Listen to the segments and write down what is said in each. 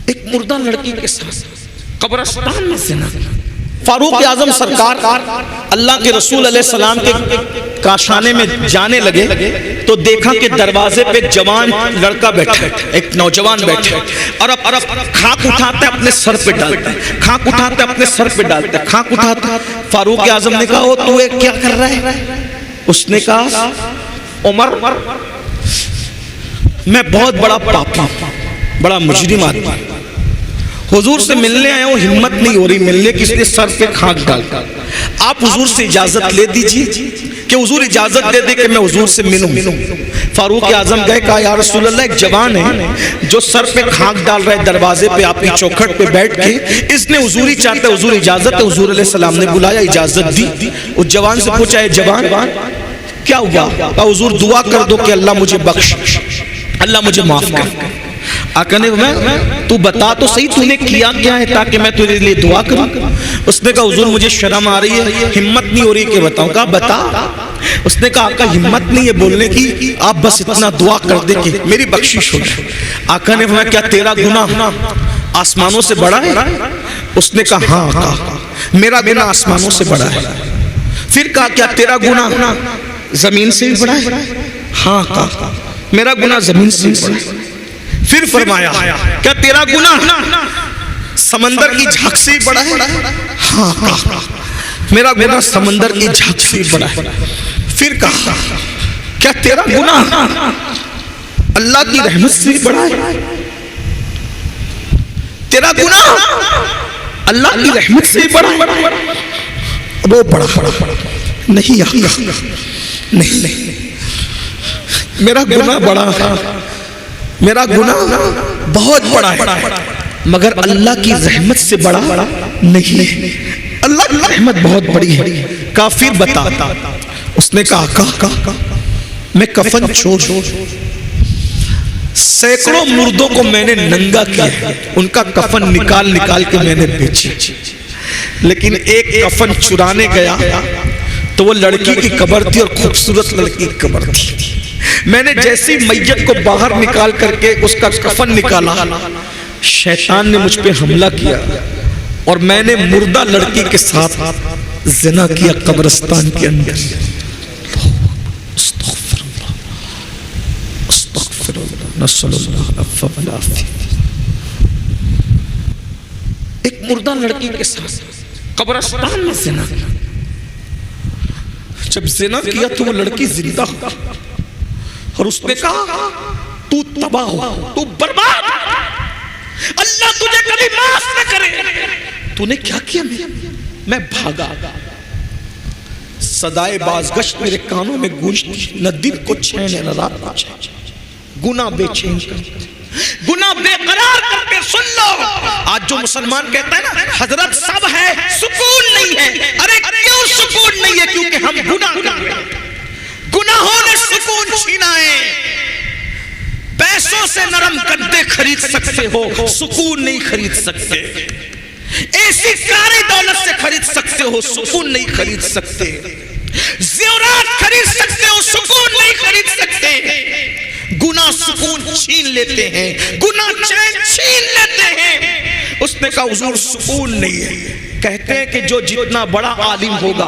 ایک مردہ لڑکی کے ساتھ قبرستان میں زنا۔ فاروق اعظم سرکار اللہ کے رسول علیہ السلام کے کاشانے میں جانے لگے تو دیکھا کہ دروازے پہ ایک جوان لڑکا بیٹھا ہے، ایک نوجوان بیٹھا ہے، اور اب خاک اٹھاتا ہے اپنے سر پہ ڈالتا ہے، خاک اٹھاتا ہے اپنے سر پہ ڈالتا ہے، خاک اٹھاتا ہے۔ فاروق اعظم نے کہا او تو یہ کیا کر رہا ہے؟ اس نے کہا عمر میں بہت بڑا پاپی بڑا مجرم آدمی، حضور سے ملنے آیا ہوں، ہمت نہیں ہو رہی ملنے کی، اس لیے سر پہ خاک ڈالتا، آپ حضور سے اجازت لے دیجئے کہ حضور اجازت دے دے کہ میں حضور سے ملوں۔ فاروق اعظم گئے، کہا یا رسول اللہ ایک جوان ہے جو سر پہ خاک ڈال رہا ہے دروازے پہ آپ کی چوکھٹ پہ بیٹھ کے، اس نے حضور ہی چاہتا ہے، حضور اجازت ہے۔ حضور علیہ السلام نے بلایا، اجازت دی، اس جوان سے پوچھا ہے جوان کیا ہوا؟ کہا حضور دعا کر دو کہ اللہ مجھے بخش، اللہ مجھے معاف کر۔ آقا نے تو بتا تو صحیح تو نے کیا کیا ہے تاکہ میں تجھے لیے دعا کروں۔ اس نے کہا حضور مجھے شرم آ رہی ہے، ہمت نہیں ہو رہی کہ بتاؤں۔ کہا بتا۔ اس نے کہا آقا ہمت نہیں ہے بولنے کی، آپ بس اتنا دعا کر دے کہ میری بخشش ہو جائے۔ آقا نے فرمایا کیا تیرا گناہ آسمانوں سے بڑا ہے؟ اس نے کہا ہاں آقا میرا گناہ آسمانوں سے بڑا ہے۔ پھر کہا کیا تیرا گناہ زمین سے بھی بڑا ہے؟ ہاں آقا میرا گناہ زمین سے بھی بڑا ہے۔ پھر فرمایا کیا تیرا گناہ سمندر کی جھاگ سے بڑا ہے؟ ہاں کہا میرا گناہ سمندر کی جھاگ سے بڑا ہے۔ پھر کہا کیا تیرا گناہ اللہ کی رحمت سے بڑا ہے؟ تیرا گناہ اللہ کی رحمت سے بڑا ہے؟ وہ بڑا نہیں آقا نہیں، میرا گناہ بڑا ہے، میرا گناہ بہت بڑا ہے، مگر اللہ کی رحمت سے بڑا نہیں، اللہ کی رحمت بہت بڑی ہے۔ کافر بتا۔ اس نے کہا آقا میں کفن چھوڑ سینکڑوں مردوں کو میں نے ننگا کیا، ان کا کفن نکال کے میں نے بیچے، لیکن ایک کفن چرانے گیا تو وہ لڑکی کی قبر تھی اور خوبصورت لڑکی کی قبر تھی۔ میں نے جیسی میت کو باہر نکال کر کے اس کا کفن نکالا، شیطان نے مجھ پہ حملہ کیا اور میں نے مردہ لڑکی کے ساتھ زنا کیا قبرستان کے اندر۔ استغفر اللہ استغفر اللہ نسأل اللہ العفو والعافیہ۔ ایک مردہ لڑکی کے ساتھ قبرستان میں زنا کیا۔ جب زنا کیا تو وہ لڑکی زندہ ہو اور اس نے کہا تو تباہ ہو، تو برباد، اللہ تجھے کبھی معاف نہ کرے۔ تو نے کیا کیا؟ میں بھاگا، صدائے بازگشت میرے کانوں میں گونجتی، نہ دن کو چین نہ رات کو چین، گناہ بے چین کرتے، گناہ بے قرار کرتے۔ سن لو آج جو مسلمان کہتا ہے نا حضرت سب ہے سکون نہیں ہے، ارے کیوں سکون نہیں ہے؟ کیونکہ ہم گناہ کر رہے ہیں، گناہوں نے سکون چھینا ہے۔ پیسوں سے نرم گدے خرید سکتے ہو، سکون نہیں خرید سکتے۔ ایسی ساری دولت سے خرید سکتے ہو، سکون نہیں خرید سکتے۔ زیورات خرید سکتے ہو، سکون نہیں خرید سکتے۔ گناہ سکون چھین لیتے ہیں، گناہ چین چھین لیتے ہیں۔ اس نے کہا حضور سکون نہیں ہے۔ کہتے ہیں کہ جو جتنا بڑا عالم ہوگا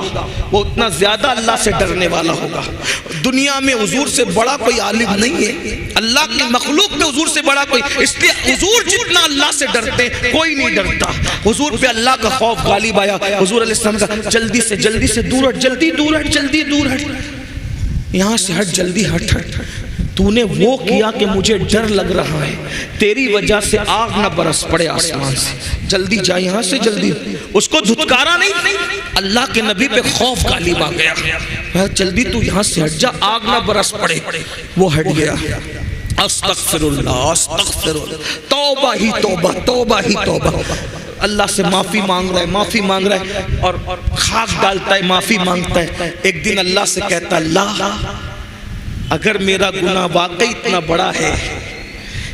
وہ اتنا زیادہ اللہ سے ڈرنے والا ہوگا۔ دنیا میں حضور سے بڑا کوئی عالم نہیں ہے، اللہ کی مخلوق میں حضور سے بڑا کوئی، اس لیے حضور جتنا اللہ سے ڈرتے کوئی نہیں ڈرتا۔ حضور پہ اللہ کا خوف غالب آیا۔ حضور علیہ السلام کا جلدی سے دور ہٹ، جلدی دور ہٹ، یہاں سے ہٹ، جلدی ہٹ۔ تو نے وہ کیا کہ مجھے ڈر لگ رہا ہے، تیری وجہ سے آگ نہ برس پڑے آسمان سے، جلدی جا یہاں سے، جلدی۔ اس کو دھتکارا نہیں، اللہ کے نبی پہ خوف غالب آ گیا، جلدی تو یہاں سے ہٹ جا، آگ نہ برس پڑے۔ وہ ہٹ گیا۔ استغفر اللہ استغفر اللہ، توبہ ہی توبہ، توبہ ہی توبہ۔ اللہ سے معافی مانگ رہا ہے اور خاک ڈالتا ہے، معافی مانگتا ہے۔ ایک دن اللہ سے کہتا ہے اللہ اگر میرا گناہ واقعی اتنا بڑا ہے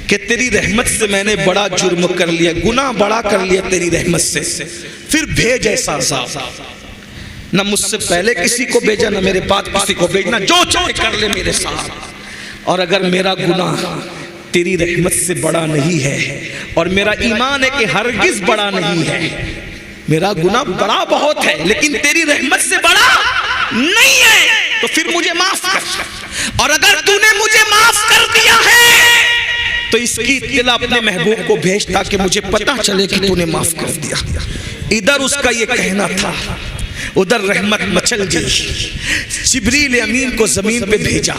کہ تیری رحمت سے میں نے بڑا جرم کر لیا، گناہ بڑا کر لیا تیری رحمت سے، پھر بھیج ایسا عذاب، نہ مجھ سے پہلے کسی کو بھیجا نہ میرے بعد کسی کو بھیجنا، جو چاہے کر لے میرے ساتھ۔ اور اگر میرا گناہ تیری رحمت سے بڑا نہیں ہے، اور میرا ایمان ہے کہ ہرگز بڑا نہیں ہے۔ میرا گناہ بڑا بہت ہے لیکن تیری رحمت سے بڑا نہیں ہے، تو پھر مجھے معاف کر، اور اگر تو نے مجھے معاف کر دیا ہے تو اس کی اطلاع اپنے محبوب کو بھیج تاکہ مجھے پتہ چلے کہ تو نے معاف کر دیا۔ ادھر اس کا یہ کہنا تھا، ادھر رحمت مچل گئی۔ جبریل امین کو زمین پہ بھیجا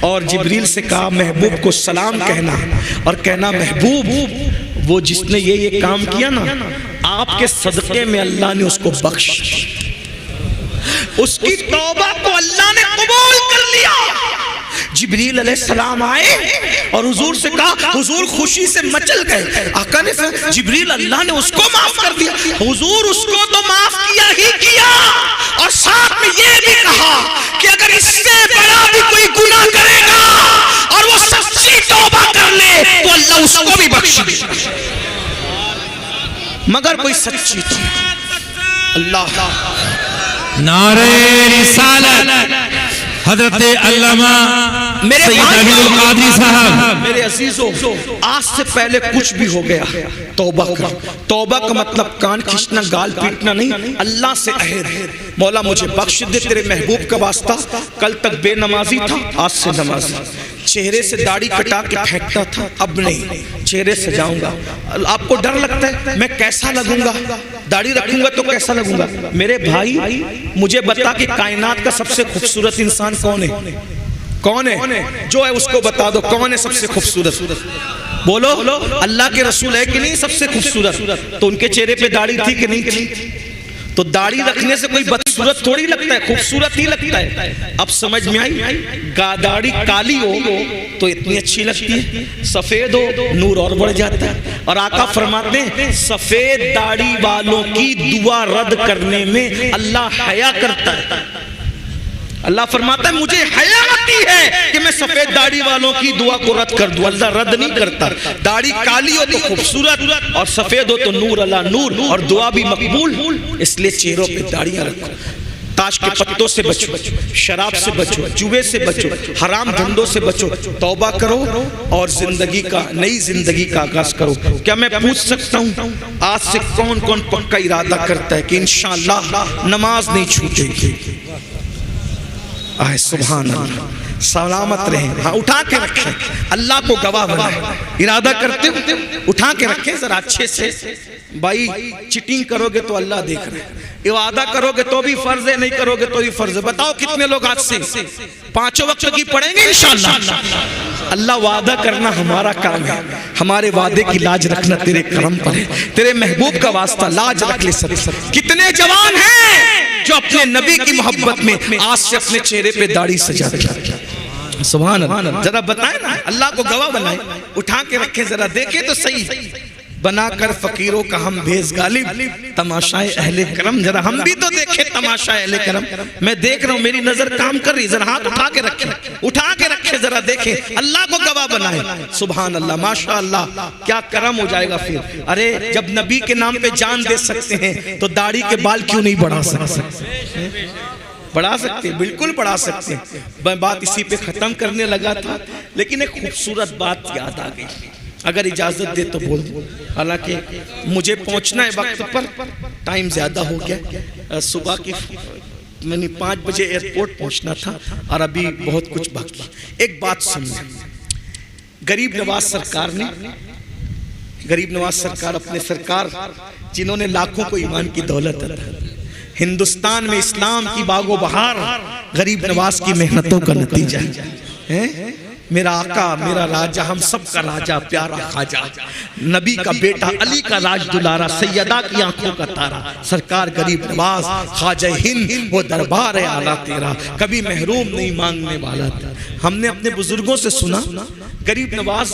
اور جبریل سے کہا محبوب کو سلام کہنا، اور کہنا محبوب وہ جس نے یہ کام کیا نا، آپ کے صدقے میں اللہ نے اس کو بخش، اس کی توبہ کو اللہ نے قبول کر لیا۔ جبریل علیہ السلام آئے اور حضور سے کہا، حضور خوشی سے مچل گئے۔ آقا نے فرمایا جبریل اللہ نے اس کو معاف کر دیا۔ حضور اس کو تو معاف کیا ہی کیا، اور ساتھ میں یہ بھی کہا کہ اگر اس سے بڑا بھی کوئی گناہ کرے گا اور وہ سچی توبہ کر لے تو اللہ اس کو بھی بخش دے گا، مگر کوئی سچی توبہ۔ اللہ نعرہ رسالت حضرت علامہ سید عبد القادری صاحب۔ میرے عزیزوں، آج سے پہلے کچھ بھی ہو گیا توبہ کر۔ توبہ کا مطلب کان کھینچنا، گال پیٹنا نہیں، اللہ سے عہد، مولا مجھے بخش دے تیرے محبوب کا واسطہ، کل تک بے نمازی تھا آج سے نمازی، چہرے سے داڑھی کٹا کے پھینکتا تھا اب نہیں، چہرے سے جاؤں گا۔ آپ کو ڈر لگتا ہے میں کیسا لگوں گا، داڑھی رکھوں گا تو کیسا لگوں گا؟ میرے بھائی مجھے بتا کہ کائنات کا سب سے خوبصورت انسان کون ہے؟ کون ہے؟ جو ہے اس کو بتا دو، کون ہے سب سے خوبصورت؟ بولو، اللہ کے رسول ہے کہ نہیں سب سے خوبصورت؟ تو ان کے چہرے پہ داڑھی تھی کہ نہیں تھی؟ تو داڑھی رکھنے سے کوئی بدصورت تھوڑی لگتا ہے، خوبصورت ہی لگتا ہے۔ اب سمجھ میں آئی؟ داڑھی کالی ہو تو اتنی اچھی لگتی ہے، سفید ہو نور اور بڑھ جاتا ہے۔ اور آقا فرماتے ہیں سفید داڑھی والوں کی دعا رد کرنے میں اللہ حیا کرتا ہے۔ اللہ فرماتا ہے مجھے حیا آتی ہے کہ میں سفید داڑھی والوں کی دعا کو رد کر دوں، اللہ رد نہیں کرتا۔ داڑھی کالی ہو تو خوبصورت اور سفید ہو تو نور اللہ نور، اور دعا بھی مقبول، اس لیے چہروں پہ داڑیاں رکھو۔ تاش کے پتوں سے بچو، شراب سے بچو، جوے سے بچو، حرام دھندوں سے بچو، توبہ کرو اور زندگی کا نئی زندگی کا آغاز کرو۔ کیا میں پوچھ سکتا ہوں آج سے کون کون پکا ارادہ کرتا ہے کہ انشاءاللہ نماز نہیں چھوٹے گی؟ آئے سبحان اللہ، سلامت رہیں، ہاں اٹھا کے رکھیں، اللہ کو گواہ بنائیں۔ ارادہ کرتے ہو اٹھا کے رکھیں ذرا اچھے سے۔ بھائی چیٹنگ کرو گے تو اللہ دیکھ رہے ہیں، وعدہ کرو گے تو بھی فرض ہے، نہیں کرو گے تو بھی فرض ہے۔ بتاؤ کتنے لوگ آج سے 5 وقت کی پڑھیں گے انشاءاللہ؟ اللہ وعدہ کرنا ہمارا کام ہے، ہمارے وعدے کی لاج رکھنا تیرے کرم پر ہے، تیرے محبوب کا واسطہ لاج رکھ لے سب۔ کتنے جوان ہیں جو اپنے نبی کی محبت میں آج سے اپنے چہرے پہ داڑھی سجاتے ہیں؟ سبحان اللہ، ذرا بتائیں نا، اللہ کو گواہ بنائیں، اٹھا کے رکھیں ذرا، دیکھیں تو صحیح بنا کر فقیروں کا ہم بھیز غالب، تماشائے اہل کرم، ذرا ہم بھی تو دیکھیں تماشائے اہل کرم۔ میں دیکھ رہا ہوں میری نظر کام کر رہی، ذرا ہاتھ اٹھا کے رکھیں، اٹھا کے رکھیں ذرا، دیکھیں اللہ کو گواہ بنائیں۔ سبحان اللہ، ماشاءاللہ، کیا کرم ہو جائے گا پھر۔ ارے جب نبی کے نام پہ جان دے سکتے ہیں تو داڑھی کے بال کیوں نہیں بڑھا سکتے؟ بڑھا سکتے، بالکل بڑھا سکتے۔ میں بات اسی پہ ختم کرنے لگا تھا لیکن ایک خوبصورت بات یاد آ گئی، اگر اجازت دے تو بول دوں، حالانکہ مجھے پہنچنا ہے وقت پر، ٹائم زیادہ ہو گیا، صبح کی میں نے 5 بجے ایئرپورٹ پہنچنا تھا اور ابھی بہت کچھ باقی۔ ایک بات سنیں، غریب نواز سرکار نے، غریب نواز سرکار اپنے سرکار جنہوں نے لاکھوں کو ایمان کی دولت عطا، ہندوستان میں اسلام کی باغ و بہار غریب نواز کی محنتوں کا نتیجہ ہے۔ میرا آقا، میرا راجہ، ہم سب کا راجہ، پیارا خواجہ، نبی کا بیٹا، علی کا راج دلارا، سیدہ کی آنکھوں کا تارا، سرکار غریب نواز، خواجہ ہند، وہ دربار ہے اعلیٰ تیرا، کبھی محروم نہیں مانگنے والا تھا۔ ہم نے اپنے بزرگوں سے سنا، غریب نواز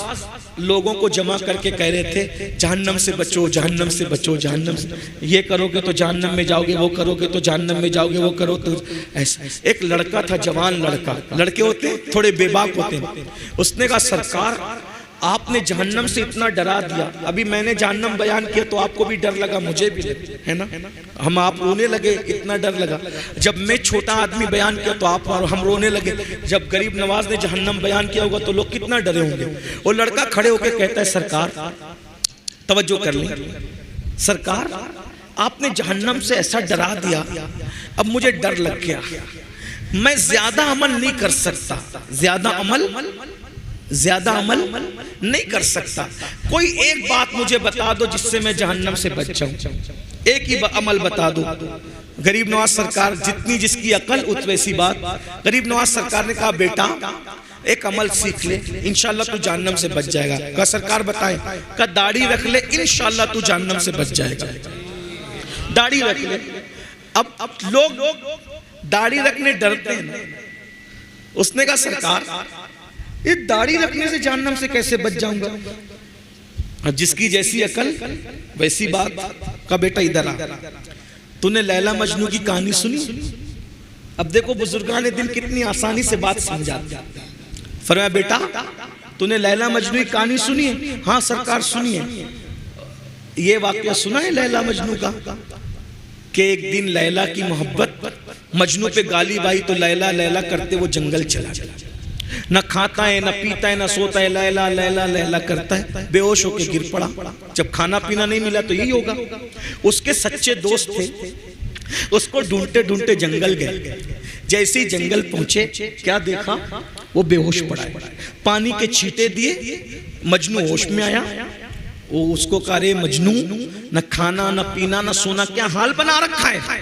لوگوں کو جمع کر کے کہہ رہے تھے جہنم سے بچو، جہنم سے بچو، جہنم سے، یہ کرو گے تو جہنم میں جاؤ گے، وہ کرو گے تو جہنم میں جاؤ گے، وہ کرو تو ایسا۔ ایک لڑکا تھا، جوان لڑکا، لڑکے ہوتے ہیں تھوڑے بے باک ہوتے ہیں، اس نے کہا سرکار آپ نے جہنم سے اتنا ڈرا دیا. ابھی میں نے جہنم بیان کیا تو آپ کو بھی ڈر لگا, مجھے بھی ہے نا, ہم آپ رونے لگے, اتنا ڈر لگا. جب میں چھوٹا آدمی بیان کیا تو آپ ہم رونے لگے. جب غریب نواز نے جہنم بیان کیا ہوگا تو لوگ کتنا ڈرے ہوں گے. وہ لڑکا کھڑے ہو کے کہتا ہے سرکار, توجہ کر لیں, سرکار آپ نے جہنم سے ایسا ڈرا دیا, اب مجھے ڈر لگ گیا, میں زیادہ عمل نہیں کر سکتا, زیادہ عمل نہیں کر سکتا. کوئی ایک بات مجھے بتا دو جس سے میں جہنم سے بچ جاؤں, ایک ہی عمل بتا دو. غریب نواز سرکار, جتنی جس کی عقل اتوے سی بات. غریب نواز سرکار نے کہا بیٹا ایک عمل سیکھ لے, انشاءاللہ تو جہنم سے بچ جائے گا. کہا سرکار بتائیں. کہا داڑھی رکھ لے, انشاءاللہ تو جہنم سے بچ جائے گا. داڑھی رکھ لے. اب لوگ داڑھی رکھنے ڈرتے ہیں. اس نے کہا سرکار یہ داڑھی رکھنے سے جہنم سے کیسے بچ جاؤں گا؟ جس کی جیسی عقل ویسی بات. کا بیٹا ادھر آ, تو نے لیلا مجنو کی کہانی سنی؟ اب دیکھو بزرگان دل کتنی آسانی سے بات سمجھاتے ہیں. فرمایا بیٹا تو نے لیلا مجنو کی کہانی سنی ہے؟ ہاں سرکار سنی ہے. یہ واقعہ سنا ہے لیلا مجنو کا کہ ایک دن لیلا کی محبت مجنو پہ غالب آئی تو لیلا لیلا کرتے وہ جنگل چلا گیا. نہ کھاتا ہے, نہ پیتا ہے, نہ سوتا ہے, لیلا لیلا لیلا کرتا ہے, بے ہوش ہو کے گر پڑا. جب کھانا پینا نہیں ملا تو یہی ہوگا. اس کے سچے دوست تھے, اس کو ڈھونڈتے ڈھونڈتے جنگل گئے. جیسے ہی جنگل پہنچے کیا دیکھا, وہ بے ہوش پڑا ہے. پانی کے چھینٹے دیے, مجنو ہوش میں آیا. وہ اس کو کہا رے مجنو, نہ کھانا نہ پینا نہ سونا, کیا حال بنا رکھا ہے,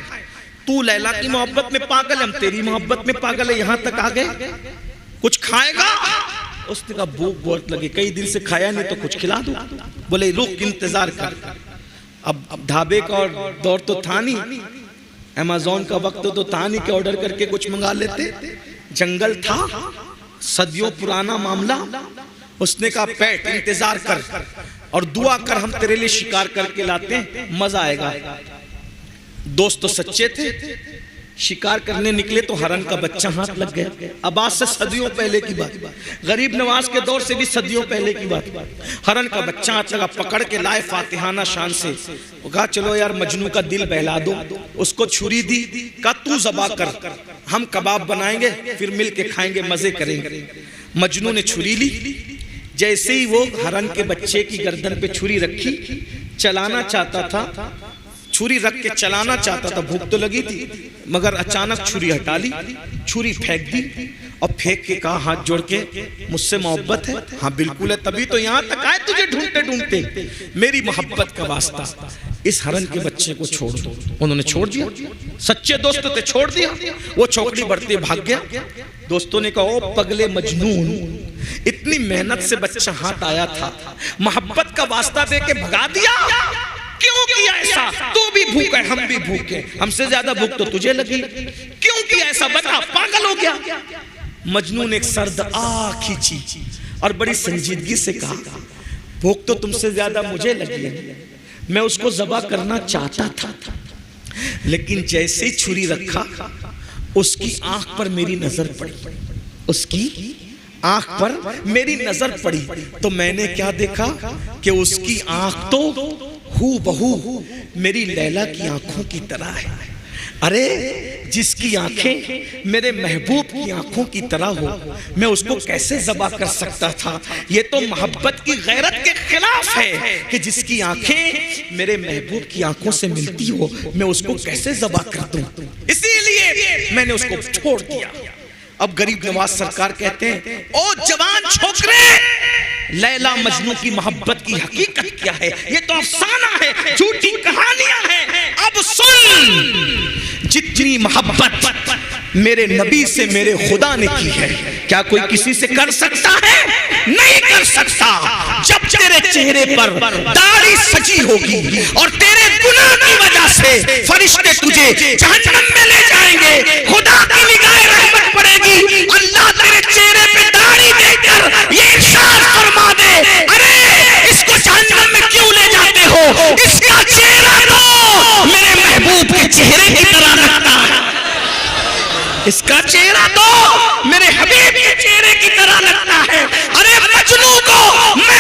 تو لیلا کی محبت میں پاگل ہے, ہم تیری محبت میں پاگل ہے, یہاں تک آ گئے, کچھ کھائے گا؟ اس نے کہا بھوک بہت لگے, کئی دن سے کھایا نہیں تو کچھ کھلا دو. بولے رک انتظار کر. اب ڈھابے کا دور تو تھا نہیں, ایمیزون کا وقت تو تھا نہیں کہ آرڈر کر کے کچھ منگا لیتے. جنگل تھا, صدیوں پرانا معاملہ. اس نے کہا پیٹ انتظار کر اور دعا کر, ہم تیرے لیے شکار کر کے لاتے ہیں, مزہ آئے گا. دوست تو سچے تھے, شکار کرنے نکلے تو ہرن کا بچہ ہاتھ لگ گیا. اب آج سے صدیوں پہلے کی بات, غریب نواز کے دور سے بھی صدیوں پہلے کی بات. ہرن کا بچہ ہاتھ لگا, پکڑ کے لائے فاتحانہ شان سے. وہ کہا چلو یار مجنو کا دل بہلا دو. اس کو چھری دی, کہا تو ذبح کر, ہم کباب بنائیں گے پھر مل کے کھائیں گے, مزے کریں گے. مجنو نے چھری لی. جیسے ہی وہ ہرن کے بچے کی گردن پہ چھری رکھی, چلانا چاہتا تھا, چھری رکھ کے چلانا چاہتا تھا, بھوک تو لگی تھی, مگر اچانک چھری ہٹا لی, چھری پھینک دی اور پھینک کے کہا ہاتھ جوڑ کے مجھ سے محبت ہے؟ ہاں بالکل ہے, تبھی تو یہاں تک آئے تجھے ڈھونڈتے ڈھونڈتے. میری محبت کا واسطہ, اس ہرن کے بچے کو چھوڑ دو. انہوں نے چھوڑ دیا, سچے دوست تھے, چھوڑ دیا. وہ چوکڑی بڑھتے بھاگ گیا. دوستوں نے کہا او پگلے مجنون, اتنی محنت سے بچہ ہاتھ آیا تھا, محبت کا واسطہ دے کے بھگا دیا, کیوں کیا ایسا؟ تو بھی بھوک ہے, ہم بھی بھوک ہیں, ہم سے زیادہ بھوک تو تجھے لگی, کیوں کیا ایسا؟ بتا, پاگل ہو گیا. مجنون ایک سرد آنکھ کھینچی اور بڑی سنجیدگی سے کہا بھوک تو تم سے زیادہ مجھے لگی ہے, میں اس کو ذبح کرنا چاہتا تھا, لیکن جیسے ہی چھری رکھا اس کی آنکھ پر میری نظر پڑی, اس کی آنکھ پر میری نظر پڑی تو میں نے کیا دیکھا کہ اس کی آنکھ تو ہو بہو میری لیلا کی آنکھوں کی طرح ہے. ارے جس کی آنکھیں میرے محبوب کی آنکھوں کی طرح ہو, میں اس کو کیسے ذبح کر سکتا تھا؟ یہ تو محبت کی غیرت کے خلاف ہے کہ جس کی آنکھیں میرے محبوب کی آنکھوں سے ملتی ہو, میں اس کو کیسے ذبح کر دوں؟ اسی لیے میں نے اس کو چھوڑ دیا. اب غریب نواز سرکار کہتے ہیں او جوان چھوکرے, لیلا مجنو کی محبت کی حقیقت کیا ہے؟ یہ تو افسانہ ہے, جھوٹی کہانیاں ہیں. اب سن, جتنی محبت میرے نبی سے میرے خدا نے کی ہے, کیا کوئی کسی سے کر سکتا ہے؟ نہیں کر سکتا. جب تیرے چہرے پر داڑھی سجی ہوگی اور تیرے گناہ کی وجہ سے فرشتے تجھے جہنم میں لے جائیں گے, خدا کی نگاہ رحمت پڑے گی, اللہ تیرے چہرے پہ داڑھی دے کر یہ ارشاد فرما دے ارے اس کو جہنم میں کیوں لے جاتے ہو, اس کا چہرہ تو میرے محبوب کے چہرے کی طرح لگتا ہے, اس کا چہرہ تو میرے حبیب کے چہرے کی طرح لگتا ہے. ارے مجنو کو میں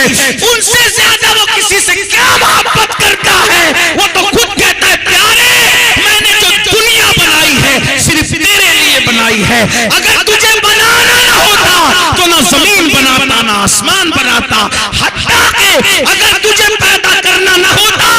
ان سے زیادہ وہ کسی سے کیا محبت کرتا ہے؟ وہ تو خود کہتا ہے پیارے میں نے جو دنیا بنائی ہے صرف تیرے لیے بنائی ہے، اگر تجھے بنانا نہ ہوتا تو نہ زمین بناتا نہ آسمان بناتا، حتیٰ کہ اگر تجھے پیدا کرنا نہ ہوتا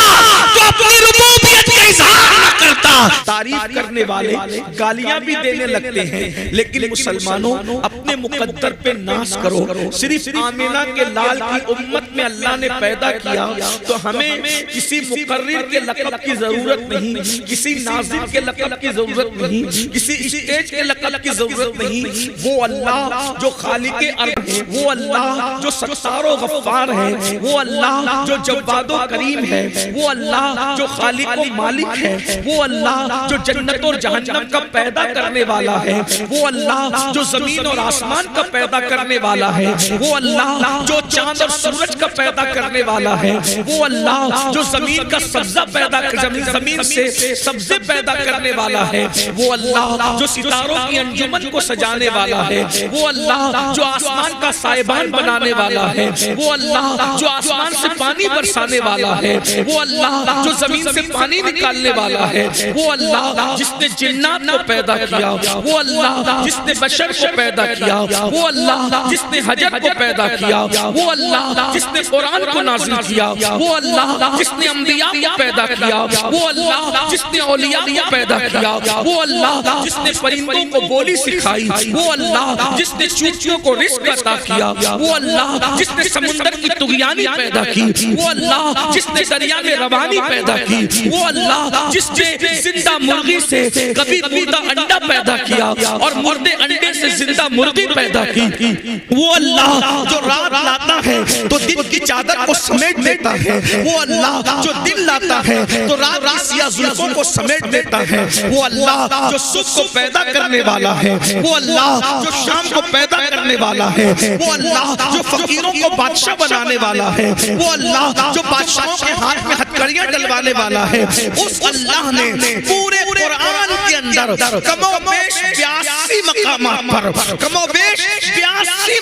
تو اپنی ربوبیت کا اظہار نہ کرتا۔ تعریف کرنے والے گالیاں بھی دینے لگتے ہیں، لیکن مسلمانوں اپنے مقدر پہ ناز کرو۔ صرف آمینہ کے لال کی امت میں اللہ نے پیدا کیا تو ہمیں کسی مقرر کے لقب کی ضرورت نہیں، کسی ناظم کے لقب کی ضرورت نہیں، کسی اسٹیج کے لقب کی ضرورت نہیں۔ وہ اللہ جو خالق ارض ہے، وہ اللہ جو ستار و غفار ہے، وہ اللہ جو جواد و کریم ہے، وہ اللہ جو خالق و مالک ہے، وہ اللہ جو جنت اور جہنم کا پیدا کرنے والا ہے، وہ اللہ جو زمین اور آسمان کا پیدا کرنے والا ہے، وہ اللہ جو چاند اور سورج کا پیدا کرنے والا ہے، وہ اللہ جو زمین کا سبزہ زمین سے سبزے پیدا کرنے والا ہے، وہ اللہ جو ستاروں کی انجمن کو سجانے والا ہے، وہ اللہ جو آسمان کا سائبان بنانے والا ہے، وہ اللہ جو آسمان سے پانی برسانے والا ہے، وہ اللہ جو زمین سے پانی نکالنے والا ہے، وہ اللہ جس نے جنات کو پیدا کیا، وہ اللہ جس نے بشر کو پیدا کیا، وہ اللہ جس نے حجر کو پیدا کیا، وہ اللہ جس نے قرآن کو نازل کیا، وہ اللہ جس نے انبیاء کو پیدا کیا، وہ اللہ جس نے اولیاء کو پیدا کیا، وہ اللہ جس نے پرندوں کو بولی سکھائی، وہ اللہ جس نے چوچیوں کو رزق عطا کیا، وہ اللہ جس نے سمندر کی طغیانی پیدا کی، وہ اللہ جس نے دریا میں روانی پیدا کی، وہ اللہ جس نے زندہ مرغی سے کبھی مردہ انڈا پیدا کیا اور مردے انڈے سے زندہ مرغی پیدا کی، وہ اللہ جو رات لاتا ہے تو دن کی چادر کو سمیٹ دیتا ہے، وہ اللہ جو دن لاتا ہے تو رات کی سیاہ زلفوں کو سمیٹ دیتا ہے، وہ اللہ جو صبح کو پیدا کرنے والا ہے، وہ اللہ جو شام کو پیدا کرنے والا ہے، وہ اللہ جو فقیروں کو بادشاہ بنانے والا ہے، وہ اللہ جو بادشاہوں کے ہاتھ میں ہتھکڑیاں ڈلوانے والا ہے۔ اس اللہ نے پورے قرآن کے اندر کم و بیش 82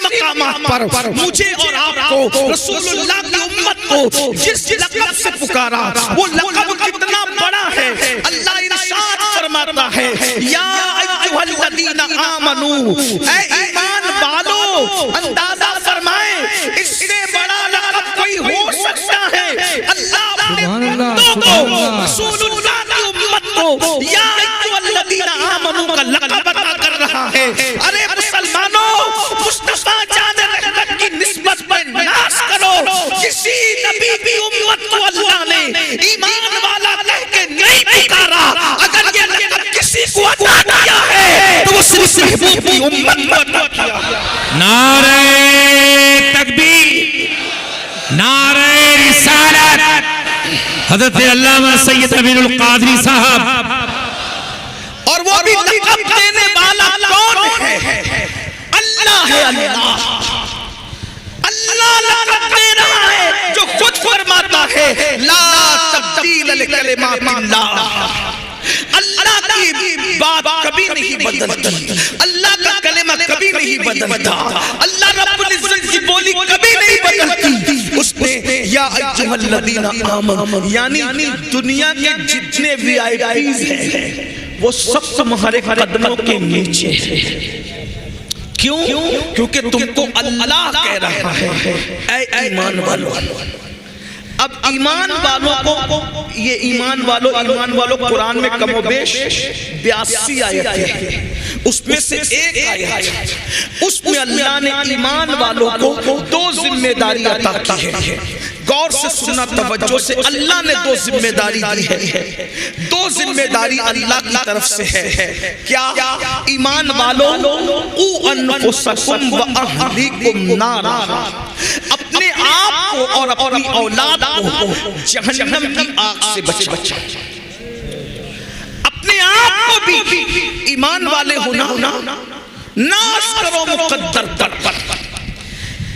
مقامات پر مجھے اور آپ کو رسول اللہ کی امت کو جس لقب سے پکارا وہ لقب کتنا بڑا ہے۔ اللہ ارشاد فرماتا ہے یا ایھا الذین آمنو، اے ایمان والو اندازہ فرمائیں اس سے بڑا لقب کوئی ہو سکتا ہے؟ اللہ اپنے بندوں کو رسول اللہ کی امت کو یا ایھا الذین آمنو کا لقب عطا کر رہا ہے۔ ارے مسلمانوں مصطفیٰ جان رحمت کی نسبت پر ناز کرو۔ کسی نبی کی امت کو اللہ نے ایمان والا کہہ کے نہیں پکارا، اگر یہ لقب کسی کو عطا کیا ہے تو وہ صرف محبوب کی امت کو عطا کیا ہے۔ نعرہ تکبیر، نعرہ رسالت، حضرت علامہ سید امین القادری صاحب۔ اور وہ بھی لقب دینے والا کون ہے؟ اللہ ہے۔ اللہ لقب دے رہا ہے جو خود فرماتا ہے لا تبدیل لکلمات اللہ۔ اللہ کی بات کبھی نہیں بدلتی، اللہ کا کلمہ کبھی نہیں بدلتا، اللہ رب العزت کی بولی کبھی نہیں بدلتی۔ اس نے یا ایھا الذین آمنوا یعنی دنیا کے جتنے وی آئی پیز ہیں وہ سب تمہارے قدموں کے نیچے ہیں۔ کیوں؟ کیونکہ تم کو اللہ کہہ رہا ہے اے ایمان والو۔ اب ایمان والوں کو یہ ایمان والوں قرآن میں کم و بیش 82 آیتیں ہیں، اس میں سے ایک آیت اس میں اللہ نے ایمان والوں کو 2 ذمہ داری عطا کی ہے۔ غور سے سننا توجہ سے، اللہ نے 2 ذمہ داری دی ہے۔ 2 ذمہ داری اللہ کی طرف سے ہے۔ کیا؟ ایمان والوں قوا انفسکم واہلیکم نارا، اپنے آپ کو اور اپنی اولاد کو جہنم کی آگ سے بچاؤ۔ اپنے آپ کو بھی ایمان والے ہونا ناز کرو مقدر پر،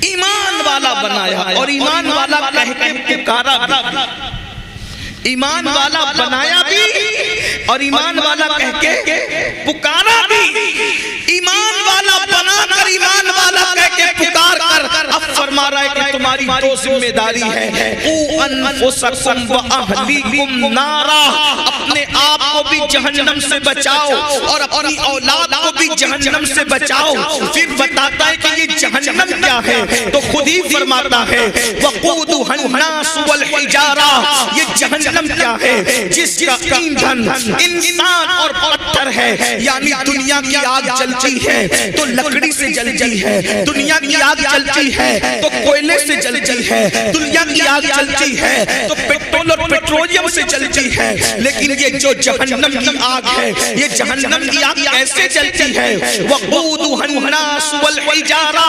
ایمان والا بنایا اور ایمان والا کہہ کے پکارا بھی، ایمان والا بنایا بھی اور ایمان والا کہہ کے پکارا بھی، ایمان والا بنا کر ایمان والا کہہ کے پکار کر اب فرما رہا ہے کہ تم تمہاری دو ذمہ داری ہے، قو انفسکم و اہلیکم نارا، اپنے آپ کو بھی جہنم سے بچاؤ اور اپنی اولاد کو بھی جہنم سے بچاؤ۔ پھر بتاتا ہے کہ یہ جہنم کیا ہے، تو خود ہی فرماتا ہے وقودھا الناس والحجارہ، یہ جہنم کیا ہے، جس کا ایندھن انسان اور پتھر ہے، یعنی دنیا کی آگ جلتی ہے تو لکڑی سے جلتی ہے، دنیا کی آگ جلتی ہے تو کوئلے سے جلتی ہے، دنیا کی آگ جلتی ہے تو پیٹرول اور پیٹرولیم سے جلتی ہے، لیکن یہ جو جہنم کی آگ ہے، یہ جہنم کی آگ کیسے جلتی ہے؟ وقودھا الناس والحجارہ،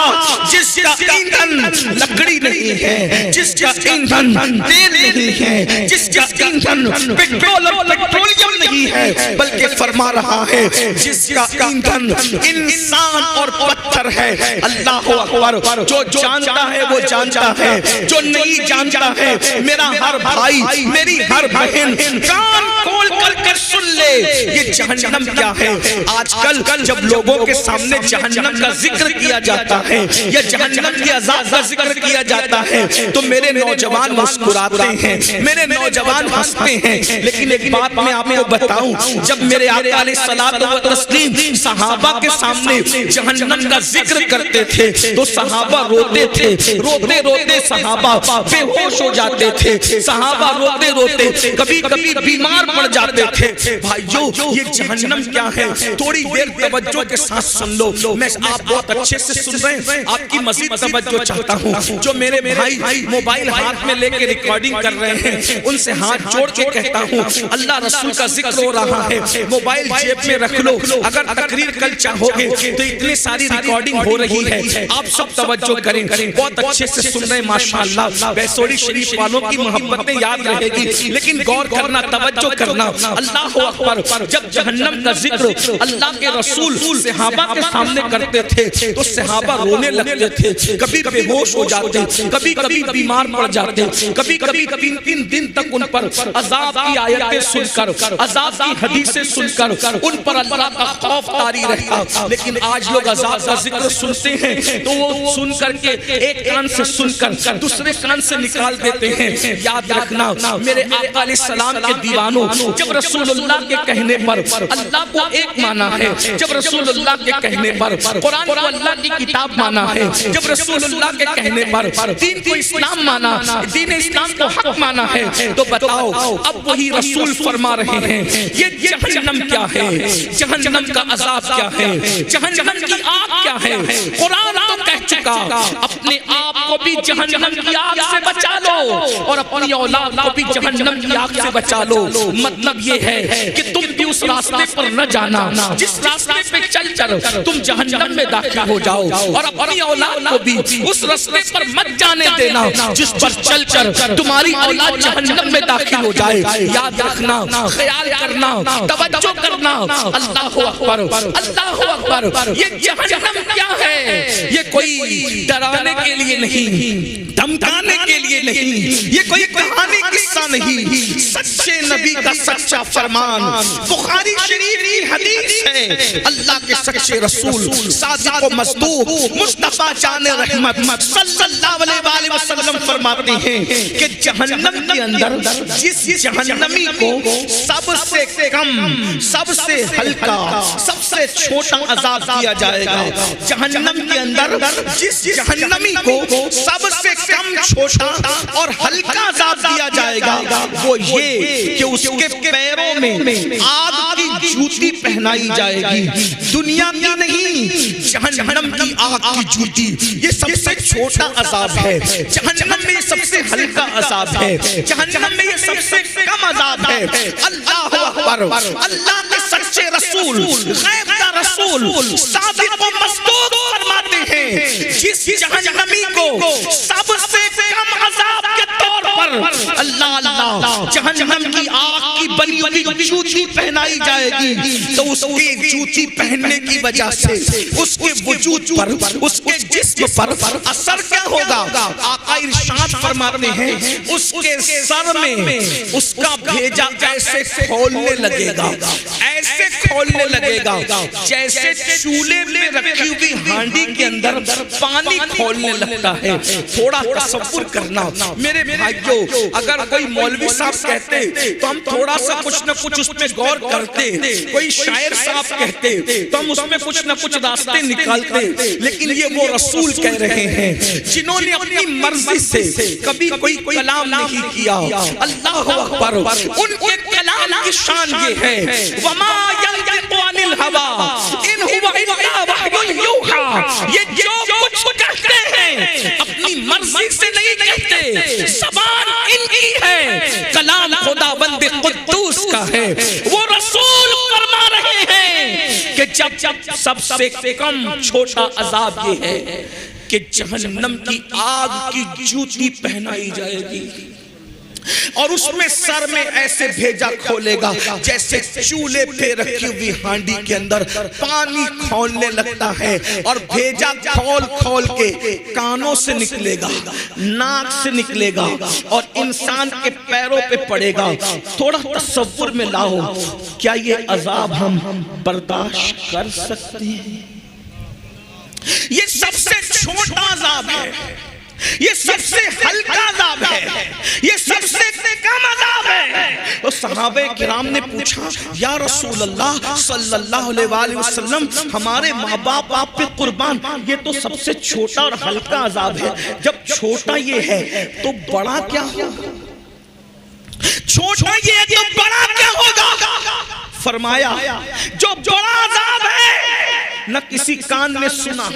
جس کا ایندھن لکڑی نہیں ہے، جس کا ایندھن تیل نہیں ہے، جس کا ایندھن پیٹرول اور پیٹرولیم نہیں ہے، بلکہ فرما رہا ہے جس کا ایندھن انسان اور پتھر ہے۔ اللہ اکبر، جو جانتا ہے وہ جانتا ہے، جو نہیں جانتا ہے میرا ہر بھائی میری ہر بہن کان کھول کر سن لے یہ جہنم کیا ہے۔ آج کل جب لوگوں کے سامنے جہنم کا ذکر کیا جاتا ہے یا جہنم کے عذاب کا ذکر کیا جاتا ہے تو میرے نوجوان مسکراتے ہیں، میرے نوجوان ہنستے ہیں، لیکن ایک بات میں آپ کو بتاؤں، جب میرے آقا علیہ الصلوۃ والتسلیم صحابہ کے سامنے جہنم کا ذکر کرتے تھے تو صحابہ روتے تھے، روتے روتے صحابہ بے ہوش ہو جاتے تھے، صحابہ روتے روتے کبھی کبھی بیمار پڑ جاتے تھے۔ بھائیو، یہ جہنم کیا ہے تھوڑی دیر توجہ کے ساتھ سن لو، میں آپ بہت اچھے سے سن رہے ہیں، آپ کی مزید توجہ چاہتا ہوں۔ جو میرے بھائی موبائل ہاتھ میں لے کے ریکارڈنگ کر رہے ہیں ان سے ہاتھ جوڑ کے کہتا ہوں اللہ رسول کا ذکر ہو رہا ہے، موبائل جیب میں رکھ لو، اگر تقریر کل چاہو گے تو اتنی ساری ریکارڈنگ ہو رہی ہے، آپ سب توجہ کریں، بہت اچھے سے سن رہے ہیں ماشاءاللہ، بیسوری شریف والوں کی محبتیں یاد رہے گی، لیکن غور کرنا، توجہ کرنا۔ اللہ اکبر، جب جہنم کا ذکر اللہ کے رسول صحابہ کے سامنے کرتے تھے تو صحابہ رونے لگتے تھے، کبھی بے ہوش ہو جاتے، کبھی کبھی بیمار پڑ جاتے، کبھی کبھی 3 دن تک ان پر عذاب کی آیتیں سن کر، عذاب کی حدیثیں سن کر ان پر اللہ کا خوف طاری رہتا۔ لیکن آج لوگ عذاب کا ذکر سنتے ہیں تو وہ سن کر کے ایک کان سے سن کر دوسرے کان سے نکال دیتے ہیں۔ یاد رکھنا میرے آقا علیہ السلام کے دیوانوں، جب رسول اللہ کے کہنے پر اللہ کو ایک مانا ہے، جب رسول اللہ کے کہنے پر قرآن کو اللہ کی کتاب مانا ہے، جب رسول اللہ کے کہنے پر دین کو اسلام مانا، دین اسلام کو حق مانا ہے، تو بتاؤ اب وہی رسول فرما رہے ہیں یہ جہنم کیا ہے، جہنم کا عذاب کیا ہے، جہنم کی آگ کیا ہے۔ قرآن تو کہہ چکا اپنے آپ کو بھی جہنم کی آگ سے بچا لو اور اپنی اولاد کو بھی جہنم کی آگ سے بچا لو۔ مطلب یہ ہے کہ تم بھی اس راستے پر نہ جانا جس راستے پہ چل کر تم جہنم میں داخل ہو جاؤ، اور اپنی اولاد کو بھی اس راستے پر مت جانے دینا جس پر چل کر تمہاری اولاد جہنم میں داخل ہو جائے۔ یاد رکھنا، خیال کرنا، توجہ کرنا۔ اللہ اکبر، اللہ اکبر، یہ جہنم کیا ہے؟ یہ کوئی ڈرانے کے لیے نہیں، دھمکانے کے لیے نہیں، یہ کوئی کہانی قصہ نہیں، سچے نبی کا سچا فرمان، بخاری شریف کی حدیث ہے۔ اللہ کے سچے رسول صادق و مصدوق مصطفیٰ جان رحمت صلی اللہ علیہ وسلم فرماتے ہیں کہ جہنم کے اندر جس جہنمی کو سب سے کم، سب سے ہلکا، سب سے چھوٹا عذاب دیا جائے گا، جہنم کے اندر جس جہنمی کو سب سے کم، چھوٹا اور ہلکا عذاب دیا جائے گا وہ یہ کہ اس کے پیروں میں آگ کی جوتی پہنائی جائے گی، دنیا کی نہیں، جہنم کی آگ کی جوتی۔ یہ سب سے چھوٹا عذاب ہے، جہنم میں یہ سب سے ہلکا عذاب ہے، جہنم میں یہ سب سے کم عذاب ہے۔ اللہ اکبر، اللہ کے سچے رسول، غیب کا رسول صادق و مصدوق فرماتے ہیں جس جہنمی کو سب سے کم عذاب کے طور پر اللہ اللہ جہنم کی آگ کی بنی ہوئی جوتی پہنائی جائے گی تو اس کی جوتی پہننے کی وجہ سے اس کے وجود پر اس کے جسم پر اثر کیا ہوگا؟ آقا ارشاد فرماتے ہیں اس کے سر میں اس کا بھیجا ایسے کھولنے لگے گا، ایسے کھولنے لگے گا جیسے چولہے میں رکھی ہوئی ہانڈی کے اندر پانی کھولنے لگتا ہے۔ تھوڑا تصور کرنا میرے بھائیو، اگر کوئی مولوی صاحب کہتے تو ہم تھوڑا سا کچھ نہ کچھ اس میں غور کرتے، کوئی شاعر صاحب کہتے تو ہم اس میں کچھ نہ کچھ راستے نکالتے، لیکن یہ وہ رسول کہہ رہے ہیں جنہوں نے اپنی مرضی سے کبھی کوئی کلام نہیں کیا۔ اللہ اکبر، ان کے کلام کی شان یہ ہے وما ينطق عن الهوى ان هو الا وحی یوحی، یہ جو کچھ کہتے ہیں اپنی مرضی سے نہیں کہتے، زبان ان کی ہے، کلام خداوند قدوس کا ہے۔ وہ رسول فرما رہے ہیں کہ جب سب سے کم چھوٹا عذاب یہ ہے کہ جہنم کی آگ کی جوتی پہنائی جائے گی اور اس میں سر میں ایسے بھیجا کھولے گا جیسے چولہے پہ رکھی ہوئی ہانڈی کے اندر پانی کھولنے لگتا ہے، اور بھیجا کھول کھول کے کانوں سے نکلے گا، ناک سے نکلے گا اور انسان کے پیروں پہ پڑے گا۔ تھوڑا تصور میں لاؤ، کیا یہ عذاب ہم برداشت کر سکتے ہیں؟ یہ سب سے چھوٹا عذاب ہے، یہ سب سے ہلکا عذاب ہے، یہ سب سے کم عذاب ہے۔ تو صحابہ کرام نے پوچھا یا رسول اللہ صلی اللہ علیہ وآلہ وسلم، ہمارے ماں باپ آپ پہ قربان، یہ تو سب سے چھوٹا اور ہلکا عذاب ہے، جب چھوٹا یہ ہے تو بڑا کیا ہوگا؟ چھوٹا یہ ہے تو بڑا کیا ہوگا؟ فرمایا جو بڑا عذاب ہے نہ کسی کان میں سنا،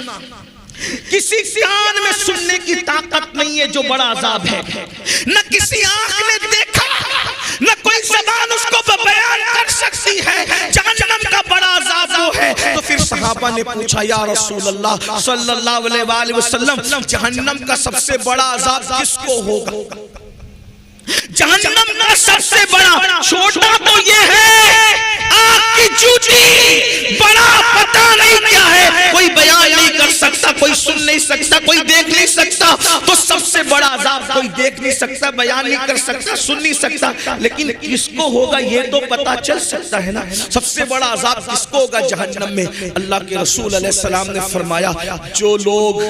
کسی کان میں سننے کی طاقت نہیں ہے جو بڑا عذاب ہے، نہ کسی آنکھ نے دیکھا، نہ کوئی زبان اس کو بیان کر سکتی ہے۔ جہنم کا بڑا عذاب وہ ہے۔ تو پھر صحابہ نے پوچھا یا رسول اللہ صلی اللہ علیہ وآلہ وسلم، جہنم کا سب سے بڑا عذاب کس کو ہوگا؟ جہنم کا سب سے بڑا، چھوٹا تو یہ ہے آگ کی جوتی، بڑا پتہ نہیں کیا ہے، کوئی بیان نہیں کر سکتا، کوئی سن نہیں سکتا، کوئی دیکھ نہیں سکتا۔ تو سب سے بڑا عذاب کوئی دیکھ نہیں سکتا، بیان نہیں کر سکتا، سن نہیں سکتا، لیکن کس کو ہوگا یہ تو پتہ چل سکتا ہے نا۔ سب سے بڑا عذاب کس کو ہوگا جہنم میں؟ اللہ کے رسول علیہ السلام نے فرمایا جو لوگ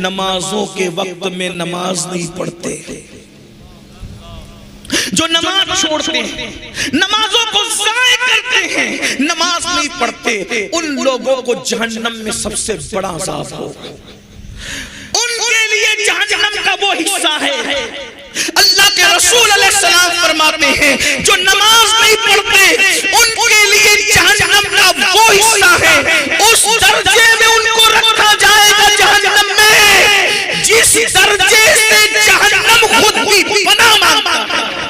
نمازوں کے وقت میں نماز نہیں پڑھتے، جو نماز چھوڑتے ہیں، نمازوں کو ضائع کرتے ہیں، نماز نہیں پڑھتے، ان لوگوں کو جہنم میں سب سے بڑا عذاب ہوگا۔ ان کے لیے جہنم کا وہ حصہ ہے۔ اللہ کے رسول علیہ السلام فرماتے ہیں جو نماز نہیں پڑھتے ان کے لیے جہنم کا وہ حصہ ہے، اس درجے میں ان کو رکھا جائے گا جہنم میں جس درجے سے جہنم خود بھی پناہ مانگتا ہے۔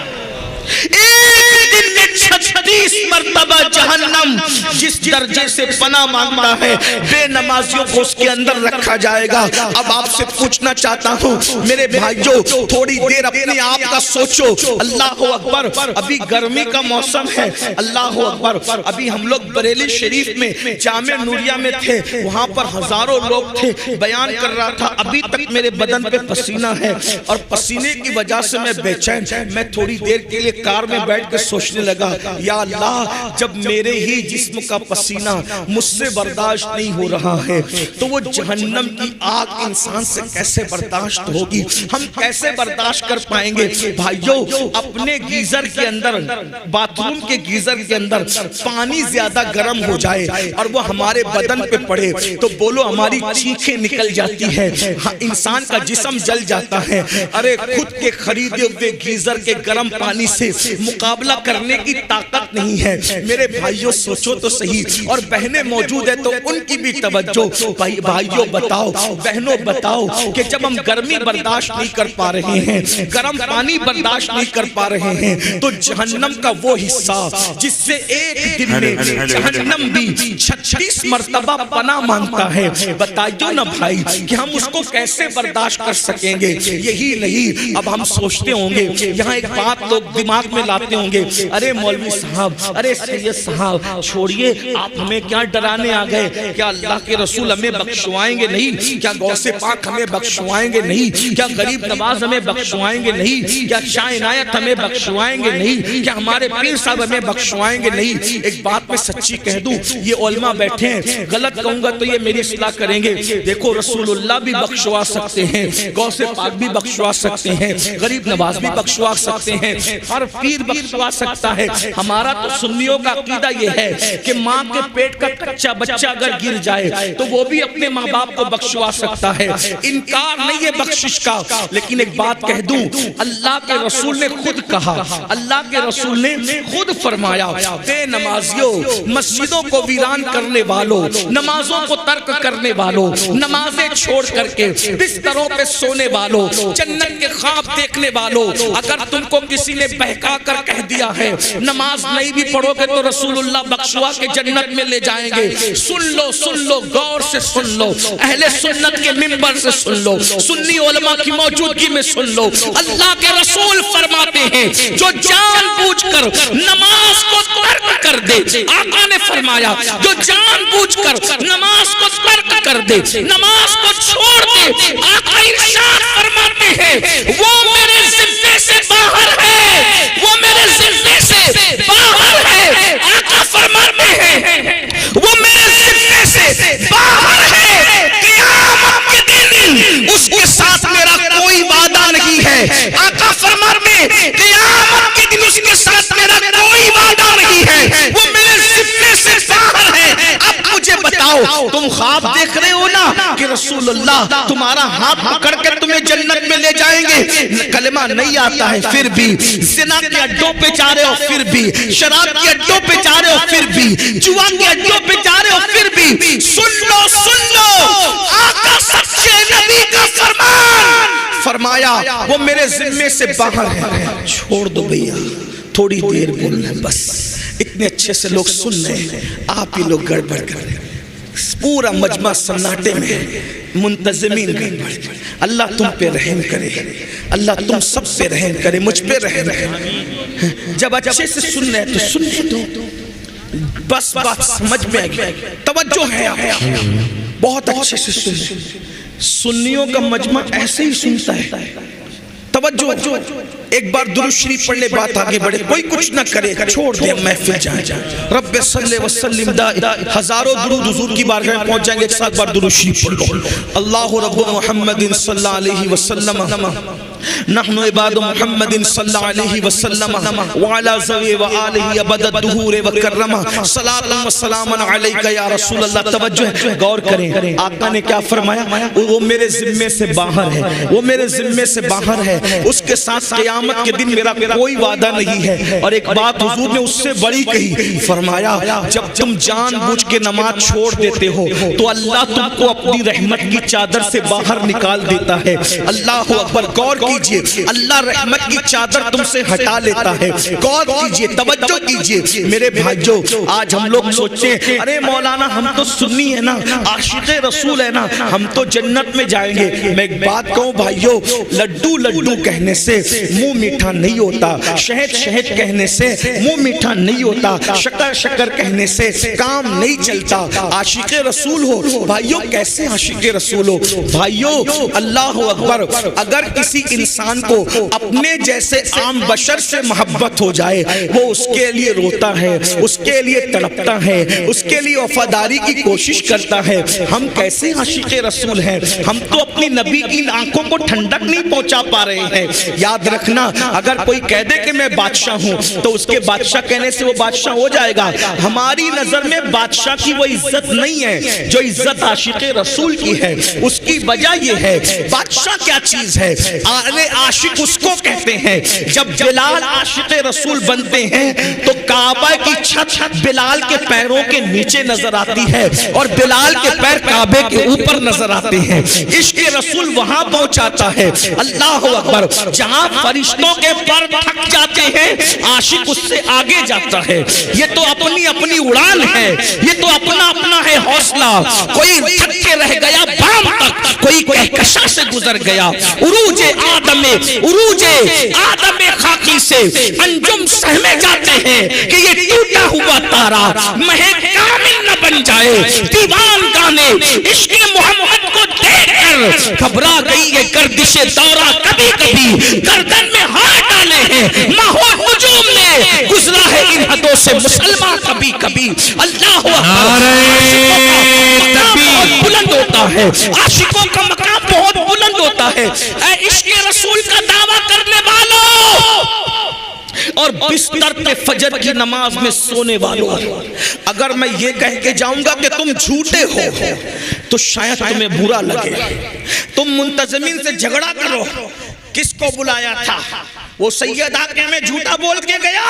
ایک دن میں 36 مرتبہ جہنم جس درجے سے پناہ مانگتا ہے، بے نمازیوں کو اس کے اندر رکھا جائے گا۔ اب آپ سے پوچھنا چاہتا ہوں میرے بھائیو، تھوڑی دیر اپنے آپ کا سوچو۔ اللہ اکبر، ابھی گرمی کا موسم ہے، اللہ اکبر۔ ابھی ہم لوگ بریلی شریف میں جامع نوریہ میں تھے، وہاں پر ہزاروں لوگ تھے، بیان کر رہا تھا، ابھی تک میرے بدن پہ پسینہ ہے اور پسینے کی وجہ سے میں بے چین۔ میں تھوڑی دیر کے لیے کار میں بیٹھ کے سوچنے لگا یا اللہ، جب میرے ہی جسم کا پسینہ مجھ سے برداشت نہیں ہو رہا ہے تو وہ جہنم کی آگ انسان سے کیسے برداشت ہوگی؟ ہم کیسے برداشت کر پائیں گے؟ بھائیو، اپنے گیزر کے اندر، باتھ روم کے گیزر کے اندر پانی زیادہ گرم ہو جائے اور وہ ہمارے بدن پہ پڑے تو بولو ہماری چیخیں نکل جاتی ہے، انسان کا جسم جل جاتا ہے۔ ارے خود کے خریدے ہوئے گیزر کے گرم پانی سے مقابلہ کرنے کی طاقت نہیں ہے۔ میرے بھائیوں سوچو تو صحیح، صحیح اور بہنیں موجود ہیں تو ان کی بھی توجہ. بھائیوں بتاؤ, بہنوں بتاؤ کہ جب ہم گرمی برداشت نہیں کر پا رہے ہیں, گرم پانی برداشت نہیں کر پا رہے ہیں, تو جہنم کا وہ حصہ جس سے ایک دن میں جہنم بھی 36 مرتبہ پناہ مانگتا ہے, بتائیو نا بھائی کہ ہم اس کو کیسے برداشت کر سکیں گے. یہی نہیں, اب ہم سوچتے ہوں گے, یہاں ایک بات لوگ دماغ میں لاتے ہوں گے, ارے مولوی صاحب, ارے سید صاحب, چھوڑیے آپ ہمیں کیا ڈرانے آ گئے, کیا اللہ کے رسول ہمیں بخشوائیں گے نہیں, کیا غوث پاک ہمیں بخشوائیں گے نہیں, کیا غریب نواز ہمیں بخشوائیں گے نہیں, کیا شاہ عنایت ہمیں بخشوائیں گے نہیں, کیا ہمارے پیر صاحب ہمیں بخشوائیں گے نہیں. ایک بات میں سچی کہہ دوں, یہ علماء بیٹھے ہیں, غلط کہوں گا تو یہ میری اصلاح کریں گے. دیکھو رسول اللہ بھی بخشوا سکتے ہیں, غوث پاک بھی بخشوا سکتے ہیں, غریب نواز بھی بخشوا سکتے ہیں, ہر پیر بخشوا سکتا ہے. ہمارا تو سنیوں کا عقیدہ یہ ہے کہ ماں کے پیٹ کا کچا بچہ اگر گر جائے تو وہ بھی اپنے ماں باپ کو بخشوا سکتا ہے. انکار نہیں ہے بخشش کا, لیکن ایک بات کہہ دوں, اللہ کے رسول نے خود کہا, اللہ کے رسول نے خود فرمایا, بے نمازیوں, مسجدوں کو ویران کرنے والوں, نمازوں کو ترک کرنے والوں, نمازیں چھوڑ کر کے بستروں پہ سونے والوں, جنت کے خواب دیکھنے والوں, اگر تم کو کسی نے بہکا کر کہہ دیا ہے نماز نہیں بھی پڑھو گے تو رسول اللہ بخشوا کے جنت میں لے جائیں گے, سن لو غور سے سن لو, اہل سنت کے منبر سے سن لو, سنی علماء کی موجودگی میں سن لو. اللہ کے رسول فرماتے ہیں جو جان بوجھ کر نماز کو ترک کر دے, آقا نے فرمایا جو جان بوجھ کر نماز کو ترک کر دے, نماز کو چھوڑ دے, آقا ارشاد فرماتے ہیں وہ میرے ذمے سے باہر ہے, وہ میرے ذمے سے باہر ہے. آقا فرماتے ہیں وہ میرے ذمے سے باہر ہے, قیامت کے دن اس کے ساتھ میرا کوئی وعدہ نہیں ہے. آقا فرماتے ہیں قیامت کے دن اس کے ساتھ میرا کوئی وعدہ نہیں ہے, وہ میرے ذمے سے باہر ہے. اب مجھے بتاؤ, تم خواب دیکھ رہے ہو نا کہ رسول اللہ تمہارا ہاتھ پکڑ کے تمہیں جنت میں لے جائیں گے, کلمہ نہیں آتا ہے پھر بھی, زنا کے اڈوں پہ جا رہے ہو پھر بھی, شراب کے اڈوں پہ جا رہے ہو پھر بھی, جوا کے اڈوں پہ جا رہے ہو پھر بھی, سن لو آقا سچے نبی کا فرمان, فرمایا وہ میرے ذمے سے باہر ہے. چھوڑ دو بھیا, تھوڑی دیر بولنا ہے بس, اتنے اچھے سے لوگ سن رہے ہیں, آپ ہی لوگ گڑبڑ کر رہے ہیں, پورا مجمع سناٹے میں, منتظمین گڑبڑ. اللہ تم پہ رحم کرے, اللہ تم سب پہ رحم کرے, مجھ پہ رحم کرے. جب اچھے سے سن رہے تو سننے دو, بس بات سمجھ میں آئی, توجہ ہے, بہت اچھے سے سن. سنیوں کا مجمع ایسے ہی سنتا ہے, توجہ. ایک بار درود شریف پڑھ لے, بات آگے بڑھے, کوئی کچھ نہ کرے, چھوڑ دے محفل جائے. رب صلی وسلم ہزاروں درود حضور کی بارگاہ میں پہنچ جائیں گے. ایک ساتھ بار درود شریف پڑھ لو. اللہ رب محمد صلی اللہ علیہ وسلم, نحن عباد محمد صلی اللہ علیہ وسلم, وعلى ذوی وآلہ ابد الدہور وکرمہ, صلاۃ و سلام علیک یا رسول اللہ. توجہ, غور کریں, آقا نے کیا فرمایا, وہ میرے ذمے سے باہر ہے, وہ میرے ذمے سے باہر ہے, اس کے ساتھ قیامت کے دن میرا کوئی وعدہ نہیں ہے. اور ایک بات حضور نے اس سے بڑی کہی, فرمایا جب تم جان بوجھ کے نماز چھوڑ دیتے ہو تو اللہ تم کو اپنی رحمت کی چادر سے باہر نکال دیتا ہے. اللہ اکبر, غور کیجئے, اللہ رحمت کی چادر تم سے ہٹا لیتا ہے. غور کیجئے, توجہ کیجئے میرے بھائیو. آج ہم لوگ سوچتے ہیں ارے مولانا ہم تو سنی ہے نا, عاشق رسول ہے نا, ہم تو جنت میں جائیں گے. میں ایک بات کہوں بھائیو, لڈو کہنے سے منہ میٹھا نہیں ہوتا, شہد کہنے سے منہ میٹھا نہیں ہوتا, شکر کہنے سے کام نہیں چلتا. عاشق رسول ہو بھائیو, کیسے عاشق رسول ہو بھائیو, اللہ اکبر. اگر کسی انسان کو اپنے جیسے عام بشر سے محبت ہو جائے, وہ اس کے لیے روتا ہے, اس کے لیے تڑپتا ہے, اس کے لیے وفاداری کی کوشش کرتا ہے. ہم کیسے عاشق رسول ہیں, ہم تو اپنی نبی کی آنکھوں کو ٹھنڈک نہیں پہنچا پا رہے ہیں. یاد رکھنا, اگر کوئی کہہ دے کہ میں بادشاہ ہوں تو اس کے بادشاہ کہنے سے وہ بادشاہ ہو جائے گا. ہماری نظر میں بادشاہ کی وہ عزت نہیں ہے جو عزت عاشق رسول کی ہے. اس کی وجہ یہ ہے, بادشاہ کیا چیز ہے, ادنے عاشق اس کو کہتے ہیں. جب بلال عاشق رسول بنتے ہیں تو کعبہ کی چھت بلال کے پیروں کے نیچے نظر آتی ہے اور بلال کے پیر کعبے کے اوپر نظر آتے ہیں. عشق رسول وہاں پہنچاتا ہے. اللہ اکبر. جہاں فرشتوں کے پر تھک جاتے ہیں عاشق اس سے آگے جاتا ہے. یہ تو اپنی اپنی اڑان ہے, یہ تو اپنا اپنا ہے حوصلہ. کوئی تھک کے رہ گیا بام تک, کوئی کہکشاں سے گزر گیا. عروج آدم خاکی سے انجم سہمے جاتے ہیں کہ یہ ٹوٹا ہوا تارا مہے کامل نہ بن جائے. دیوان گانے عشق محمد کو دیکھ کر گھبرا گئی یہ گردش دورہ. کبھی کبھی گردن میں ہاتھ ڈالے ہیں ماحول ہجوم میں گزرا ہے ان حدوں سے مسلمان. کبھی کبھی اللہ بہت بلند ہوتا ہے, عاشقوں کا مقام بہت بلند ہوتا ہے. اے عشق رسول کا دعویٰ کرنے والوں اور بستر پہ فجر کی نماز میں سونے والوں, اگر میں یہ کہہ کے جاؤں گا کہ تم جھوٹے ہو تو شاید تمہیں برا لگے. تم منتظمین سے جھگڑا کرو, کس کو بلایا تھا, وہ سید آقے میں جھوٹا بول کے گیا,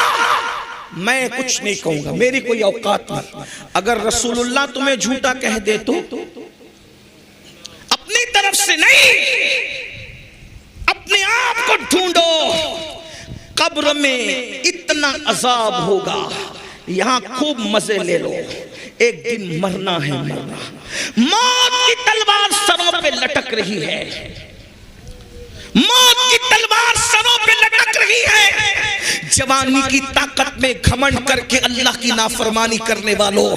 میں کچھ نہیں کہوں گا, میری کوئی اوقات نہیں. اگر رسول اللہ تمہیں جھوٹا کہہ دے تو اپنی طرف سے نہیں, اپنے آپ کو ڈھونڈو. قبر میں اتنا عذاب ہوگا, یہاں خوب مزے لے لو, ایک دن مرنا ہے مرنا. موت کی تلوار سروں پہ لٹک رہی ہے, موت کی تلوار سروں پہ لٹک رہی ہے. جوانی کی طاقت میں گھمنڈ کر کے اللہ کی نافرمانی کرنے والوں,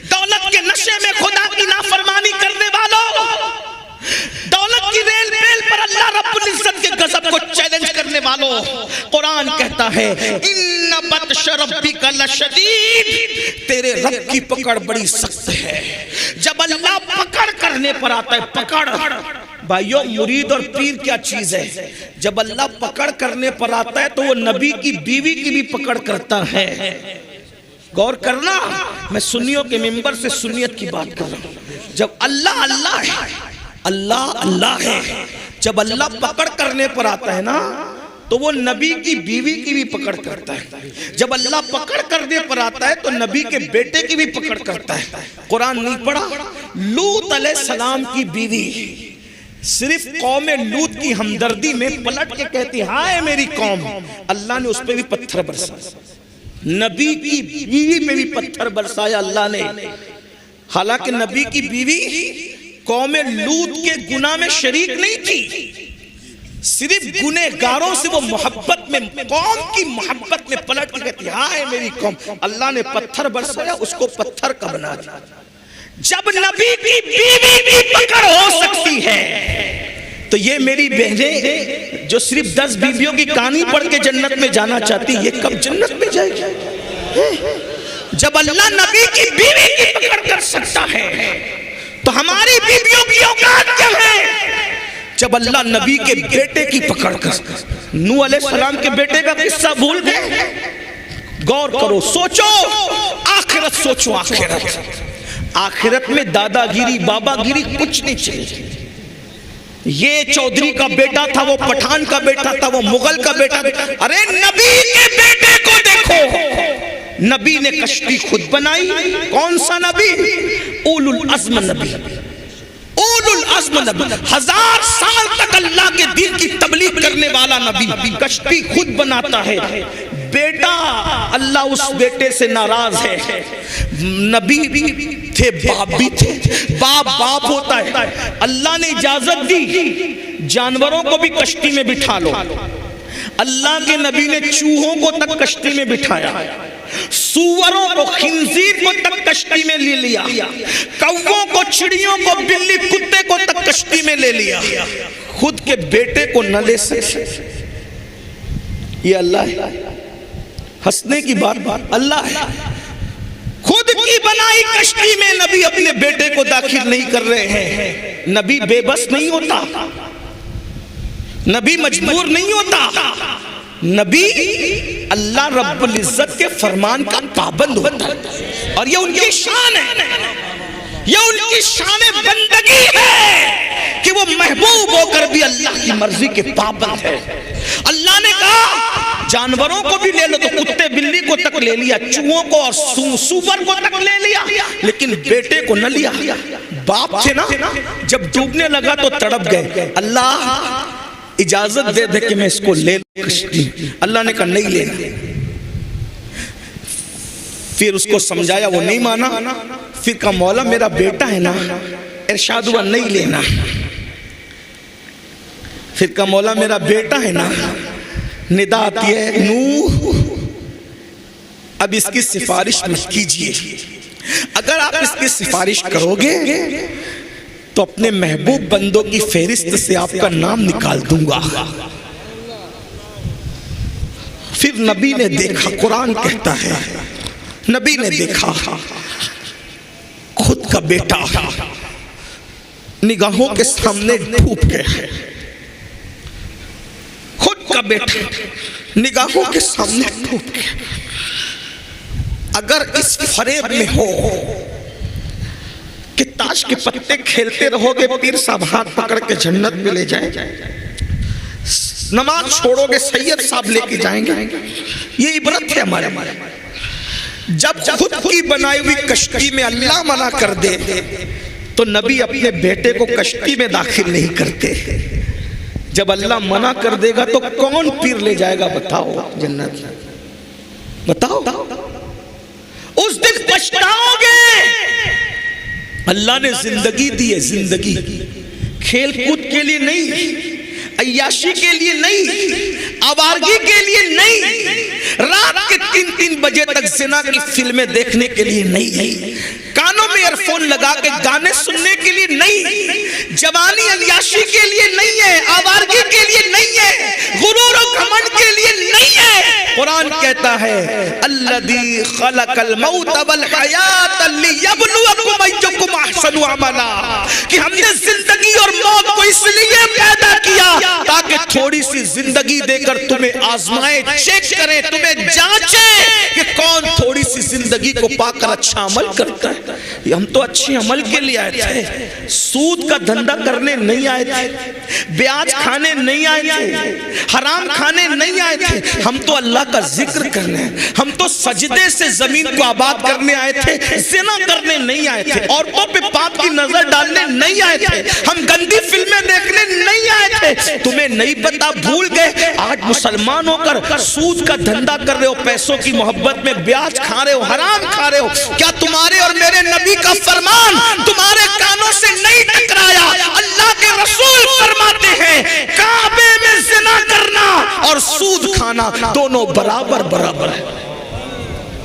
دولت کے نشے میں خدا کی نافرمانی کرنے والوں, دولت کی ریل بیل پر اللہ رب العزت کے غضب کو چیلنج کرنے والوں, قرآن کہتا ہے ان بطش ربک لشدید, تیرے رب کی پکڑ بڑی سخت ہے. جب اللہ پکڑ کرنے پر آتا ہے, پکڑ بھائیو مرید اور پیر کیا چیز ہے, جب اللہ پکڑ کرنے پر آتا ہے تو وہ نبی کی بیوی کی بھی پکڑ کرتا ہے. غور کرنا, میں سنیوں کے منبر سے سنیت کی بات کر رہا ہوں. جب اللہ اللہ ہے, اللہ اللہ ہے, جب اللہ پکڑ کرنے پر آتا ہے نا تو وہ نبی کی بیوی کی بھی پکڑ کرتا ہے. جب اللہ پکڑ کرنے پر آتا ہے تو نبی کے بیٹے کی بھی پکڑ کرتا ہے. قرآن نہیں پڑھا, لوط علیہ السلام کی بیوی صرف قوم لوط کی ہمدردی میں پلٹ کے کہتی ہائے میری قوم, اللہ نے اس پہ بھی پتھر برسایا. نبی کی بیوی پہ بھی پتھر برسایا اللہ نے, حالانکہ نبی کی بیوی قوم لوط کے گناہ میں شریک نہیں تھی, صرف گنہگاروں سے وہ محبت میں, قوم کی محبت میں پلٹ کے کہتی ہائے میری قوم. اللہ نے پتھر برسایا, اس کو پتھر کا بنا دیا. جب نبی کی بیوی بھی پکڑ ہو سکتی ہے تو یہ میری بہنیں جو صرف 10 بیویوں کی کہانی پڑھ کے جنت میں جانا چاہتی, یہ کب جنت میں جائے گی؟ جب اللہ نبی کی بیوی کی پکڑ کر سکتا ہے تو ہماری بیویوں کی اوقات کیا ہے؟ جب اللہ نبی کے بیٹے کی پکڑ کر, نوح علیہ السلام کے بیٹے کا قصہ بھول گئے؟ غور کرو, سوچو, آخرت سوچو, آخرت میں دادا گیری بابا گیری کچھ نہیں چلے. یہ چودھری کا بیٹا تھا, وہ پٹھان کا بیٹا تھا, وہ مغل کا بیٹا تھا. ارے نبی کے بیٹے کو دیکھو, نبی نے کشتی خود بنائی. کون سا نبی؟ اولو العزم نبی, اولو العزم نبی, 1000 سال تک اللہ کے دین کی تبلیغ کرنے والا نبی کشتی خود بناتا ہے. بیٹا, اللہ اس بیٹے سے ناراض ہے. نبی بھی تھے, باپ بھی تھے, باپ ہوتا ہے. اللہ نے اجازت دی جانوروں کو بھی کشتی میں بٹھا لو. اللہ کے نبی نے چوہوں کو تک کشتی میں بٹھایا, سوروں کو, خنزیر کو تک کشتی میں لے لیا, کووں کو, چڑیوں کو, بلی کتے کو تک کشتی میں لے لیا. خود کے بیٹے کو نہ لے سکے. یہ اللہ ہے, ہنسنے کی بات اللہ ہے. خود کی بنائی کشتی میں نبی اپنے بیٹے کو داخل نہیں کر رہے ہیں. نبی بے بس نہیں ہوتا, نبی مجبور نہیں ہوتا, نبی اللہ رب العزت کے فرمان کا پابند ہوتا ہے. اور یہ ان کی شان ہے, یہ ان کی شان بندگی ہے کہ وہ محبوب ہو کر بھی اللہ کی مرضی کے پابند ہے۔ اللہ نے کہا جانوروں کو بھی لے لو تو کتے بلی کو تک لے لیا، چوہوں کو اور سور کو تک لے لیا، لیکن بیٹے کو نہ لیا۔ باپ تھے نا، جب ڈوبنے لگا تو تڑپ گئے، اللہ اجازت دے دے کہ میں اس کو لے لوں کشتی۔ اللہ نے کہا نہیں لینا۔ پھر اس کو سمجھایا، وہ نہیں مانا، پھر کہا مولا میرا بیٹا ہے نا، ارشاد ہوا نہیں لینا۔ پھر کہا مولا میرا بیٹا ہے نا، ندا آتی ہے نوح اب اس کی سفارش مت کیجئے، اگر آپ اس کی سفارش کرو گے تو اپنے محبوب بندوں کی فہرست سے آپ کا نام نکال دوں گا۔ پھر نبی نے دیکھا، قرآن کہتا ہے نبی نے دیکھا خود کا بیٹا نگاہوں کے سامنے ڈوب گیا ہے، خود کا بیٹا نگاہوں کے سامنے ڈوب گیا۔ اگر اس فریب میں ہو کہ تاش کے پتے کھیلتے رہو گے، پیر صاحب ہاتھ پکڑ کے جنت میں لے جائیں، نماز چھوڑو گے سید صاحب لے کے جائیں گے، یہ عبرت ہے ہمارے۔ جب خود کی بنائی ہوئی کشتی میں اللہ منع کر دے تو نبی اپنے بیٹے کو کشتی میں داخل نہیں کرتے۔ جب اللہ منع کر دے گا تو کون پیر لے جائے گا بتاؤ جنت؟ بتاؤ، اس دن پچھتاؤ گے۔ اللہ نے زندگی دی ہے، زندگی کھیل کود کے لیے نہیں، عیاشی کے لیے نہیں، آوارگی کے لیے نہیں، رات کے 3 بجے تک زنا کی فلمیں دیکھنے کے لیے نہیں، کانوں میں ایئر فون لگا کے گانے سننے کے لیے نہیں، جوانی عیاشی کے لیے نہیں ہے، آوارگی کے لیے نہیں ہے، غرور و گھمنڈ کے لیے نہیں ہے۔ قرآن کہتا ہے الذی خلق الموت والحیات لیبلوکم ایکم احسن عملا، کہ ہم نے زندگی اور موت کو اس لیے پیدا کیا تاکہ تھوڑی سی زندگی دے کر تمہیں آزمائے، چیک کریں، تمہیں جانچیں کہ کون تھوڑی سی زندگی کو پا کر اچھا عمل کرتا ہے۔ ہم تو اچھے عمل کے لیے آئے تھے، سود کا دھندا کرنے نہیں آئے تھے، بیاج کھانے نہیں آئے تھے، حرام کھانے نہیں آئے تھے، ہم تو اللہ کا ذکر کرنے، ہم تو سجدے سے زمین کو آباد کرنے آئے تھے، زنا کرنے نہیں آئے تھے، عورتوں پہ پاپ کی نظر ڈالنے نہیں آئے تھے، ہم گندی فلمیں دیکھنے نہیں آئے تھے۔ تمہیں نہیں پتا، بھول گئے، آج مسلمان ہو کر سود کا دھندا کر رہے ہو، پیسوں کی محبت میں بیاج کھا رہے ہو، حرام کھا رہے ہو۔ کیا تمہارے اور میرے نبی کا فرمان تمہارے کانوں سے نہیں ٹکرایا؟ اللہ کے رسول فرماتے ہیں کعبے میں زنا کرنا اور سود کھانا دونوں برابر ہے۔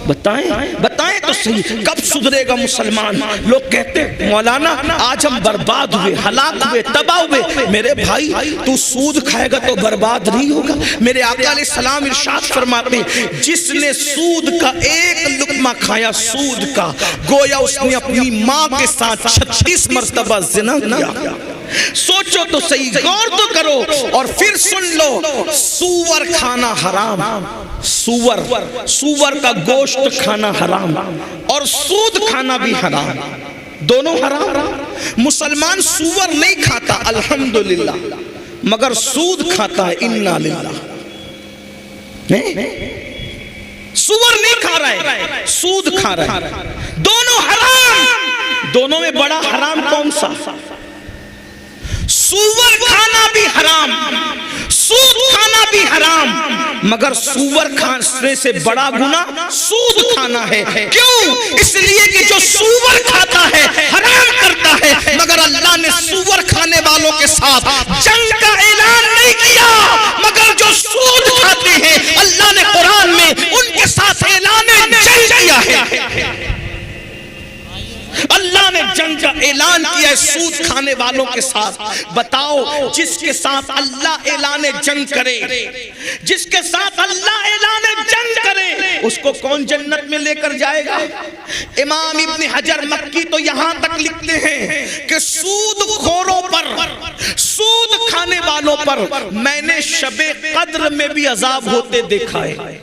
بتائیں تو صحیح، کب سدھرے گا مسلمان؟ لوگ کہتے ہیں مولانا آج ہم برباد ہوئے، ہلاک ہوئے، تباہ ہوئے۔ میرے بھائی تو سود کھائے گا تو برباد نہیں ہوگا۔ میرے آقا علیہ السلام ارشاد فرماتے ہیں جس نے سود کا ایک لقمہ کھایا، سود کا، گویا اس نے اپنی ماں کے ساتھ 36 مرتبہ زنا کیا۔ سوچو تو صحیح، غور تو کرو، اور پھر سن لو، سور کھانا حرام، سور کا گوشت کھانا حرام اور سود کھانا بھی حرام، دونوں حرام۔ مسلمان سور نہیں کھاتا الحمدللہ، مگر سود کھاتا ہے، انا للہ۔ سور نہیں کھا رہا ہے، سود کھا رہا ہے، دونوں حرام۔ دونوں میں بڑا حرام کون سا؟ سور کھانا بھی حرام، سود کھانا بھی حرام، مگر سور کھانے سے بڑا گناہ سود کھانا ہے۔ کیوں؟ اس لیے کہ جو سور کھاتا ہے حرام کرتا ہے، مگر اللہ نے سور کھانے والوں کے ساتھ جنگ کا اعلان نہیں کیا، مگر جو سود کھاتے ہیں اللہ نے قرآن میں ان کے ساتھ اعلان جنگ کیا ہے۔ اللہ نے جنگ کا اعلان کیا ہے سود کھانے والوں کے ساتھ۔ بتاؤ جس کے ساتھ اللہ اعلان جنگ کرے، جس کے ساتھ اللہ اعلان جنگ کرے، اس کو کون جنت میں لے کر جائے گا؟ امام ابن حجر مکی تو یہاں تک لکھتے ہیں کہ سود خوروں پر، سود کھانے والوں پر میں نے شب قدر میں بھی عذاب ہوتے دیکھا ہے۔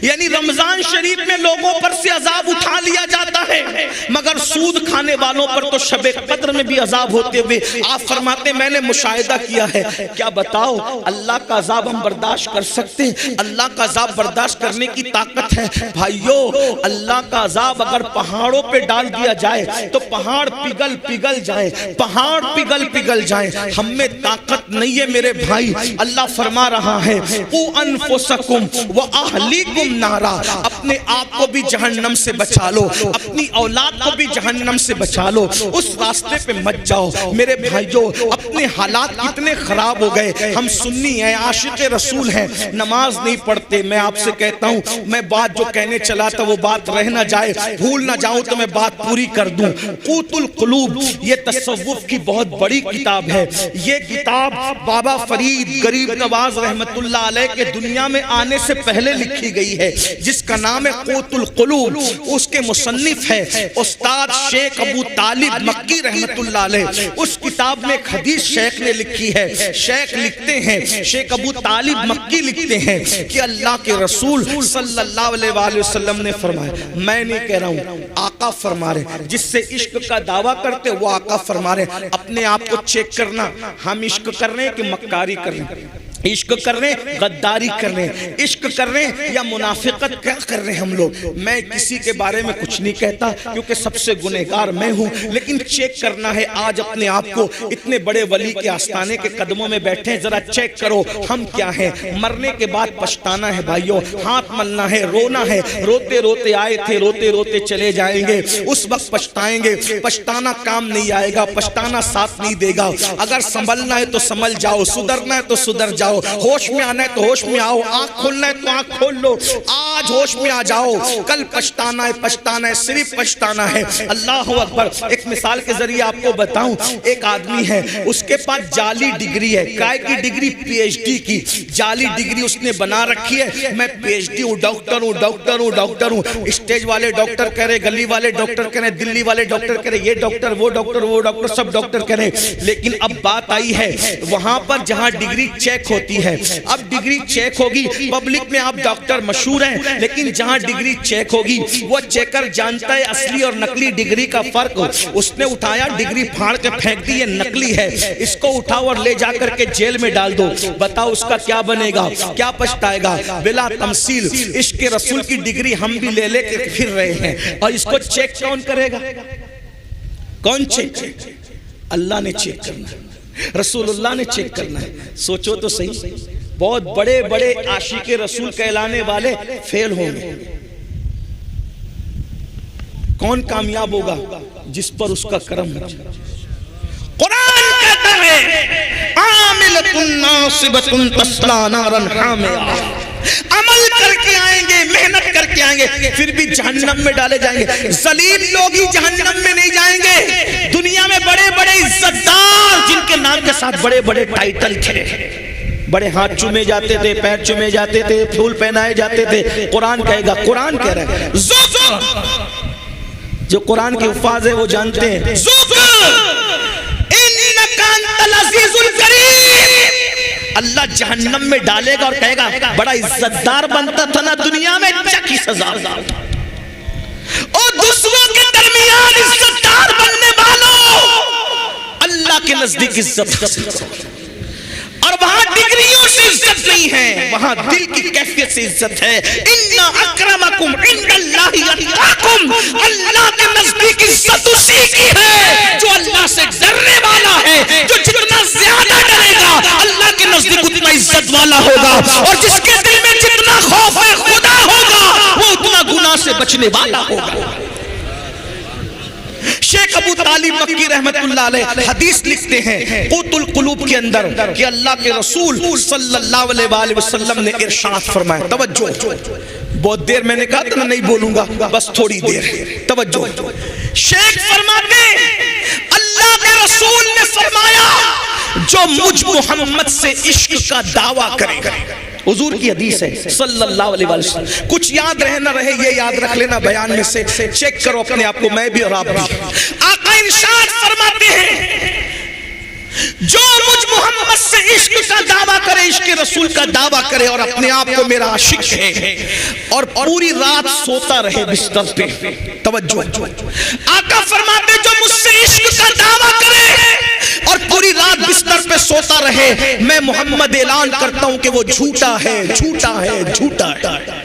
یعنی رمضان شریف میں لوگوں پر سے عذاب اٹھا لیا جاتا ہے، مگر سود کھانے والوں پر تو شب قدر میں بھی عذاب ہوتے ہوئے آپ فرماتے ہیں میں نے مشاہدہ کیا ہے۔ کیا بتاؤ اللہ کا عذاب ہم برداشت کر سکتے ہیں؟ اللہ کا عذاب برداشت کرنے کی طاقت ہے؟ بھائیو اللہ کا عذاب اگر پہاڑوں پہ ڈال دیا جائے تو پہاڑ پگھل جائے، پہاڑ پگھل جائے، ہم میں طاقت نہیں ہے میرے بھائی۔ اللہ فرما رہا ہے قُوا أَنفُسَكُمْ وَأَهْلِيكُمْ نَارًا، اپنے آپ کو بھی جہنم سے بچا لو، اپنی اولاد کو بھی جہنم سے بچا لو، اس راستے پہ مت جاؤ میرے بھائیو۔ اپنے حالات کتنے خراب ہو گئے، ہم سنی ہیں، عاشق رسول ہیں، نماز نہیں پڑھتے۔ میں آپ سے کہتا ہوں میں بات جو کہنے چلا تھا وہ بات رہ نہ جائے، بھول نہ جاؤں تو میں بات پوری کر دوں۔ قوت القلوب یہ تصوف کی بہت بڑی کتاب ہے۔ یہ کتاب بابا فرید غریب نواز رحمت اللہ علیہ کے دنیا میں آنے سے پہلے لکھی گئی ہے، جس کا نام ہے قوت القلوب۔ اس کے مصنف ہے استاد شیخ ابو طالب مکی رحمت اللہ علیہ۔ اس کتاب میں ایک حدیث شیخ نے لکھی ہے۔ شیخ لکھتے ہیں، شیخ ابو طالب مکی لکھتے ہیں کہ اللہ کے رسول صلی اللہ علیہ وآلہ وسلم نے فرمایا، میں نہیں کہہ رہا ہوں، آقا فرما رہے ہیں، جس سے عشق کا دعویٰ کرتے وہ آقا فرما رہے ہیں، اپنے آپ کو چیک کرنا، ہم عشق کر رہے ہیں کہ مکاری کر رہے ہیں، عشق کر رہے ہیں غداری کر رہے ہیں، عشق کر رہے ہیں یا منافقت کیا کر رہے ہیں ہم لوگ۔ میں کسی کے بارے میں کچھ نہیں کہتا کیونکہ سب سے گنہگار میں ہوں، لیکن چیک کرنا ہے۔ آج اپنے آپ کو اتنے بڑے ولی کے آستانے کے قدموں میں بیٹھے ہیں، ذرا چیک کرو ہم کیا ہیں۔ مرنے کے بعد پچھتانا ہے بھائیو، ہاتھ ملنا ہے، رونا ہے، روتے روتے آئے تھے، روتے روتے چلے جائیں گے، اس وقت پچھتائیں گے۔ پچھتانا کام نہیں آئے گا، پچھتانا ساتھ نہیں دے گا۔ اگر سنبھلنا ہے تو سنبھل جاؤ، سدھرنا ہے تو سدھر جاؤ، ہوش میں آنا ہے تو ہوش میں آؤ، آنکھ کھولنا ہے تو آنکھ کھول لو، آج ہوش میں آ جاؤ، کل پچھتانا ہے، پچھتانا ہے، صرف پچھتانا ہے۔ اللہ اکبر۔ ایک مثال کے ذریعے آپ کو بتاؤں، ایک آدمی ہے، اس کے پاس جعلی ڈگری ہے، کائے کی ڈگری؟ پی ایچ ڈی کی جعلی ڈگری اس نے بنا رکھی ہے، میں پی ایچ ڈی ہوں، ڈاکٹر ہوں، ڈاکٹر ہوں، ڈاکٹر ہوں۔ اسٹیج والے ڈاکٹر کہہ رہے، گلی والے ڈاکٹر کہہ رہے، دلی والے ڈاکٹر کہہ رہے، یہ ڈاکٹر وہ ڈاکٹر وہ ڈاکٹر سب ڈاکٹر کہہ رہے۔ لیکن اب بات آئی ہے وہاں پر جہاں ڈگری چیک ہوتی ہے، اب ڈگری چیک ہوگی، پبلک میں آپ ڈاکٹر مشہور ہیں، لیکن جہاں ڈگری چیک ہوگی وہ چیکر جانتا ہے اصلی اور نقلی ڈگری کا فرق۔ اس نے اٹھایا ڈگری پھاڑ کے پھینک دی، یہ نقلی ہے، اس کو اٹھاؤ اور لے جا کر کے جیل میں ڈال دو، بتاؤ اس کا کیا بنے گا، کیا پچھتائے گا؟ بلا تمثیل عشق رسول کی ڈگری ہم بھی لے لے کے پھر رہے ہیں، اور اس کو چیک کون کرے گا؟ کون چیک؟ اللہ نے چیک کرنا ہے، رسول اللہ نے چیک کرنا ہے۔ سوچو تو صحیح، بہت بڑے بڑے عاشق رسول کہلانے والے فیل ہوں گے، کون کامیاب ہوگا؟ جس پر اس کا کرم ہے۔ قرآن کہتا ہے عاملۃ ناصبۃ تصلی نارا حامیہ، عمل کر کے آئیں گے، محنت کر کے آئیں گے، پھر بھی جہنم میں ڈالے جائیں گے۔ ذلیل لوگ ہی جہنم میں نہیں جائیں گے۔ دنیا میں بڑے بڑے عزت دار جن کے نام کے ساتھ بڑے بڑے ٹائٹل تھے، بڑے ہاتھ چومے جاتے تھے، پیر چومے جاتے تھے، پھول پہنائے جاتے تھے، قرآن کہے گا، قرآن کہہ رہا ہے ذوق، جو قرآن کے الفاظ ہے وہ جانتے ہیں، ذوق انک انت العزیز الکریم۔ اللہ جہنم میں ڈالے گا اور کہے گا بڑا عزت دار بنتا تھا نا دنیا میں، چکی سزا۔ اور دوسروں کے درمیان عزت دار بننے والوں اللہ کے نزدیک عزت حاصل کرو، اور وہاں ڈگریوں سے عزت نہیں ہے، وہاں دل کی کیفیت سے عزت ہے۔ ان اکرمکم عند اللہ اتقاکم، اللہ کے نزدیک عزت اسی کی ہے جو اللہ سے ڈرنے والا ہے، جو جتنا زیادہ ڈرے گا اللہ کے نزدیک اتنا عزت والا ہوگا، اور جس کے دل میں جتنا خوف خدا ہوگا وہ اتنا گناہ سے بچنے والا ہوگا۔ شیخ ابو طالب مکی رحمت اللہ علیہ حدیث لکھتے ہیں قوت القلوب کے اندر کہ اللہ کے رسول صلی اللہ علیہ وآلہ وسلم نے ارشاد فرمایا، توجہ، بہت دیر میں نے کہا تھا نہیں بولوں گا، بس تھوڑی دیر، توجہ۔ شیخ فرماتے اللہ کے رسول نے فرمایا جو مجھ محمد سے عشق کا دعویٰ کرے گا، حضور کی حدیث ہے صلی اللہ علیہ وسلم، کچھ یاد رہے نہ رہے یہ یاد رکھ لینا بیان میں سے، چیک کرو اپنے آپ کو، میں بھی اور آپ بھی۔ آقا ارشاد فرماتے ہیں جو مجھ محمد سے عشق کا دعویٰ کرے کرے عشق رسول کا دعویٰ کرے اور اپنے آپ کو میرا عاشق ہے اور پوری رات سوتا رہے بستر پہ. توجہ, آقا فرماتے جو مجھ سے عشق کا دعویٰ کرے اور پوری رات بستر پہ سوتا رہے, میں محمد اعلان کرتا ہوں کہ وہ جھوٹا ہے, جھوٹا ہے, جھوٹا ہے.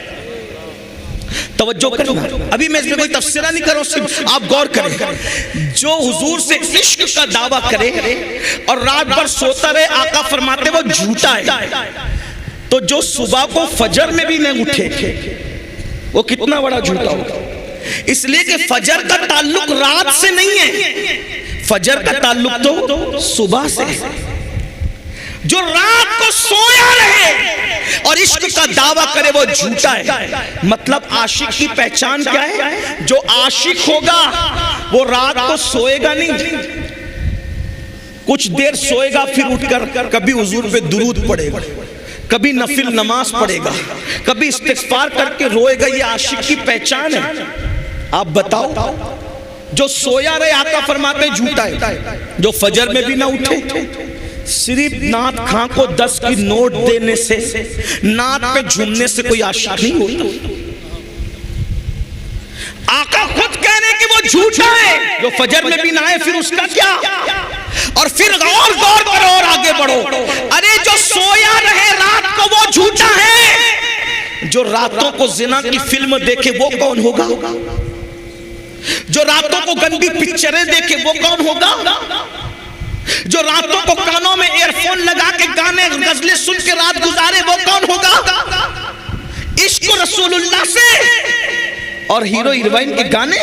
توجہ کرنا, ابھی میں اس میں کوئی تفسیرہ نہیں کر رہا ہوں, صرف آپ غور کریں. جو حضور سے عشق کا دعویٰ کرے اور رات بھر سوتا رہے, آقا فرماتے وہ جھوٹا ہے. تو جو صبح کو فجر میں بھی نہ اٹھے وہ کتنا بڑا جھوٹا ہوگا. اس لیے کہ فجر کا تعلق رات سے نہیں ہے, فجر کا تعلق تو صبح سے ہے. جو رات کو سویا رہے اور عشق کا دعویٰ کرے وہ جھوٹا ہے. مطلب عاشق کی پہچان کیا ہے؟ جو عاشق ہوگا وہ رات کو سوئے گا نہیں, کچھ دیر سوئے گا, پھر اٹھ کر کبھی حضور پہ درود پڑے گا, کبھی نفل نماز پڑھے گا, کبھی استغفار کر کے روئے گا. یہ عاشق کی پہچان ہے. آپ بتاؤ, جو سویا رہے آقا فرماتے ہیں جھوٹا ہے. جو فجر میں بھی نہ اٹھے, صرف نعت خاں کو 10 کی نوٹ دینے سے, نعت پہ جھومنے سے کوئی عاشق نہیں ہوتا. آقا خود کہہ رہے کہ وہ جھوٹا ہے. جو فجر میں بھی نہ آئے پھر اس کا کیا؟ اور پھر غور کرو اور آگے بڑھو. ارے جو سویا رہے رات کو وہ جھوٹا ہے. جو راتوں کو زنا کی فلم دیکھے وہ کون ہوگا؟ جو راتوں کو گندی پکچریں دیکھے وہ کون ہوگا؟ جو راتوں کو کانوں میں ایئر فون لگا کے گانے غزلیں سن کے رات گزارے وہ کون ہوگا؟ عشق رسول اللہ سے اور ہیرو ہیروئن کے گانے,